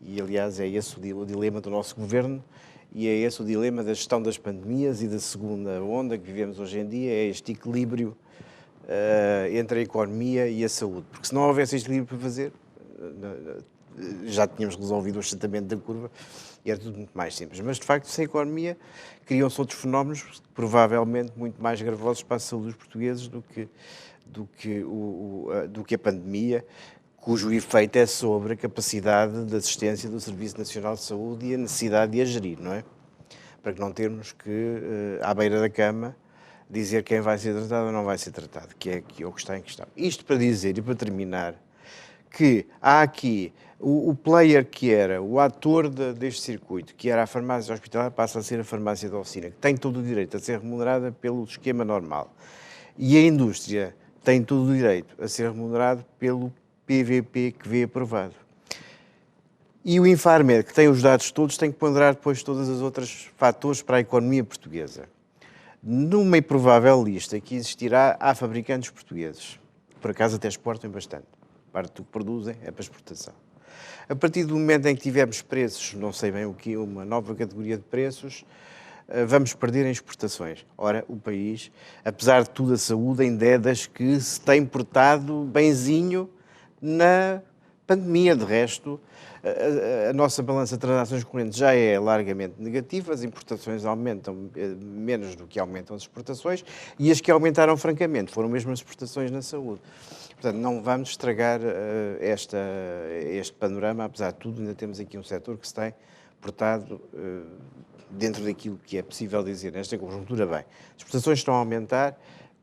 e aliás, é esse o dilema do nosso governo e é esse o dilema da gestão das pandemias e da segunda onda que vivemos hoje em dia, é este equilíbrio entre a economia e a saúde. Porque se não houvesse este equilíbrio para fazer, já tínhamos resolvido o achatamento da curva e era tudo muito mais simples. Mas, de facto, sem economia, criam-se outros fenómenos provavelmente muito mais gravosos para a saúde dos portugueses do que a pandemia, cujo efeito é sobre a capacidade de assistência do Serviço Nacional de Saúde e a necessidade de a gerir, não é? Para que não termos que, à beira da cama, dizer quem vai ser tratado ou não vai ser tratado, que é o que está em questão. Isto para dizer e para terminar que há aqui o player que era o ator deste circuito, que era a farmácia hospitalar, passa a ser a farmácia de oficina, que tem todo o direito a ser remunerada pelo esquema normal. E a indústria tem todo o direito a ser remunerado pelo PVP que vê aprovado. E o Infarmed, que tem os dados todos, tem que ponderar depois todos os outros fatores para a economia portuguesa. Numa improvável lista que existirá, há fabricantes portugueses. Por acaso até exportam bastante. Parte do que produzem é para exportação. A partir do momento em que tivermos preços, não sei bem o que, uma nova categoria de preços, vamos perder em exportações. Ora, o país, apesar de tudo, a saúde ainda é das que se tem portado benzinho na pandemia. De resto, a nossa balança de transações correntes já é largamente negativa, as importações aumentam menos do que aumentam as exportações, e as que aumentaram francamente foram mesmo as exportações na saúde. Portanto, não vamos estragar este panorama, apesar de tudo, ainda temos aqui um setor que se tem portado dentro daquilo que é possível dizer nesta conjuntura bem. As exportações estão a aumentar,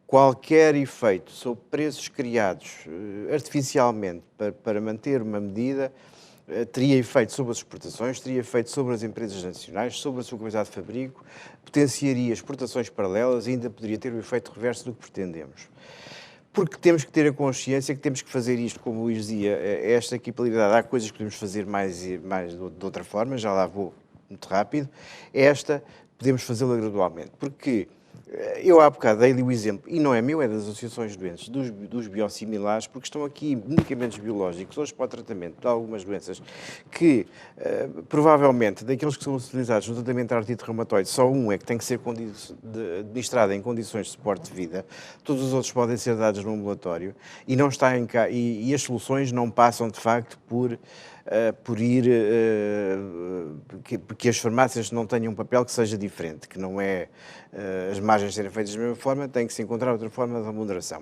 qualquer efeito sobre preços criados artificialmente para manter uma medida teria efeito sobre as exportações, teria efeito sobre as empresas nacionais, sobre a sua capacidade de fabrico, potenciaria exportações paralelas e ainda poderia ter o efeito reverso do que pretendemos. Porque temos que ter a consciência que temos que fazer isto, como o Luís dizia, esta equipabilidade. Há coisas que podemos fazer mais de outra forma, já lá vou muito rápido. Esta podemos fazê-la gradualmente. Porque eu há bocado dei-lhe o exemplo, e não é meu, é das associações de doentes, dos biosimilares, porque estão aqui medicamentos biológicos, hoje para o tratamento de algumas doenças, que provavelmente, daqueles que são utilizados no tratamento de artrite reumatoide, só um é que tem que ser administrado em condições de suporte de vida, todos os outros podem ser dados no ambulatório, e não está e as soluções não passam, de facto, por que as farmácias não tenham um papel que seja diferente, que não é as margens serem feitas da mesma forma, tem que se encontrar outra forma de remuneração,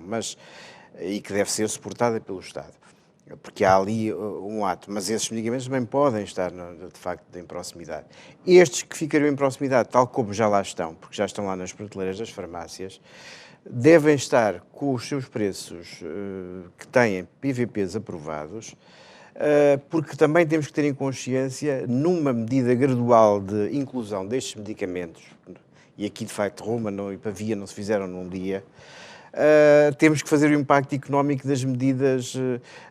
e que deve ser suportada pelo Estado, porque há ali um ato, mas esses medicamentos também podem estar, de facto, em proximidade. Estes que ficariam em proximidade, tal como já lá estão, porque já estão lá nas prateleiras das farmácias, devem estar com os seus preços que têm PVPs aprovados, porque também temos que ter em consciência, numa medida gradual de inclusão destes medicamentos, e aqui de facto Roma e Pavia não se fizeram num dia, temos que fazer o impacto económico das medidas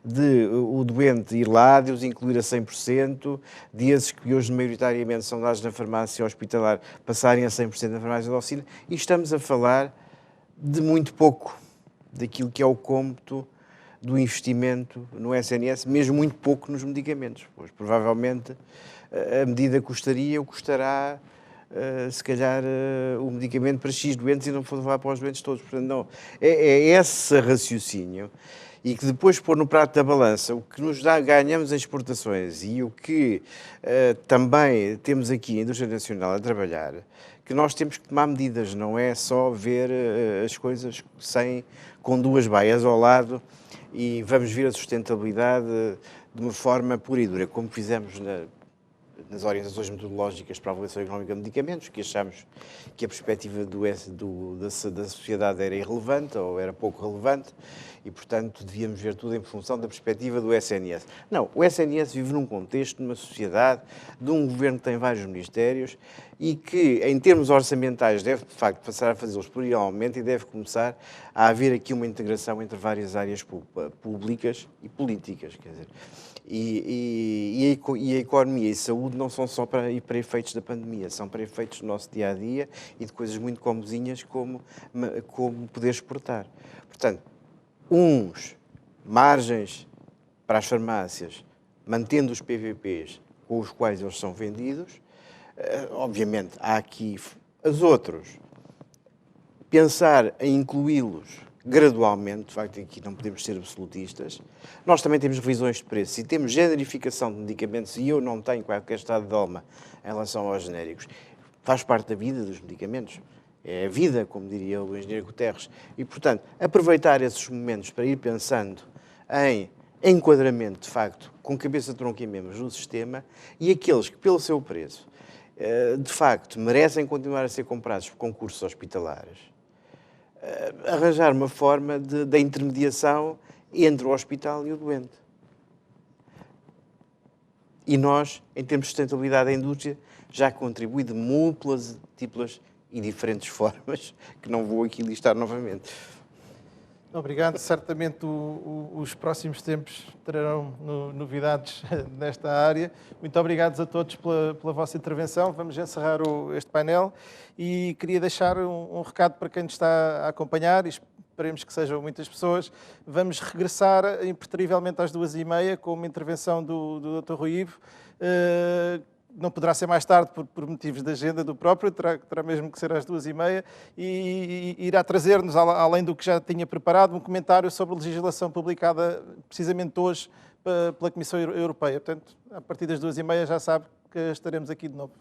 de o doente ir lá, de os incluir a 100%, de esses que hoje maioritariamente são dados na farmácia hospitalar passarem a 100% na farmácia de oficina, e estamos a falar de muito pouco daquilo que é o cômputo do investimento no SNS, mesmo muito pouco nos medicamentos, pois provavelmente a medida custará se calhar o medicamento para X doentes e não for levar para os doentes todos. Portanto, não, é esse raciocínio, e que depois pôr no prato da balança o que ganhamos em exportações e o que também temos aqui a indústria nacional a trabalhar, que nós temos que tomar medidas, não é só ver as coisas com duas baias ao lado e vamos ver a sustentabilidade de uma forma pura e dura, como fizemos nas orientações metodológicas para a avaliação económica de medicamentos, que achamos que a perspectiva da sociedade era irrelevante ou era pouco relevante e, portanto, devíamos ver tudo em função da perspectiva do SNS. Não, o SNS vive num contexto, numa sociedade, de um governo que tem vários ministérios e que, em termos orçamentais, deve, de facto, passar a fazê-los plurianualmente e deve começar a haver aqui uma integração entre várias áreas públicas e políticas, quer dizer. E a economia e a saúde não são só para efeitos da pandemia, são para efeitos do nosso dia-a-dia e de coisas muito comozinhas como poder exportar. Portanto, margens para as farmácias, mantendo os PVPs com os quais eles são vendidos, obviamente há aqui os outros, pensar em incluí-los gradualmente, de facto aqui não podemos ser absolutistas. Nós também temos revisões de preços e temos generificação de medicamentos, e eu não tenho qualquer estado de alma em relação aos genéricos. Faz parte da vida dos medicamentos. É a vida, como diria o engenheiro Guterres. E, portanto, aproveitar esses momentos para ir pensando em enquadramento, de facto, com cabeça, tronco e membros no sistema, e aqueles que, pelo seu preço, de facto, merecem continuar a ser comprados por concursos hospitalares, arranjar uma forma da intermediação entre o hospital e o doente. E nós, em termos de sustentabilidade da indústria, já contribui de múltiplas e diferentes formas, que não vou aqui listar novamente. Obrigado. Certamente os próximos tempos trarão novidades nesta área. Muito obrigado a todos pela vossa intervenção. Vamos encerrar este painel e queria deixar um recado para quem nos está a acompanhar, e esperemos que sejam muitas pessoas. Vamos regressar impertrivelmente às 2h30 com uma intervenção do Dr. Rui Ivo. Não poderá ser mais tarde por motivos de agenda do próprio, terá mesmo que ser às 2h30, e irá trazer-nos, além do que já tinha preparado, um comentário sobre a legislação publicada precisamente hoje pela Comissão Europeia. Portanto, a partir das 2h30 já sabe que estaremos aqui de novo.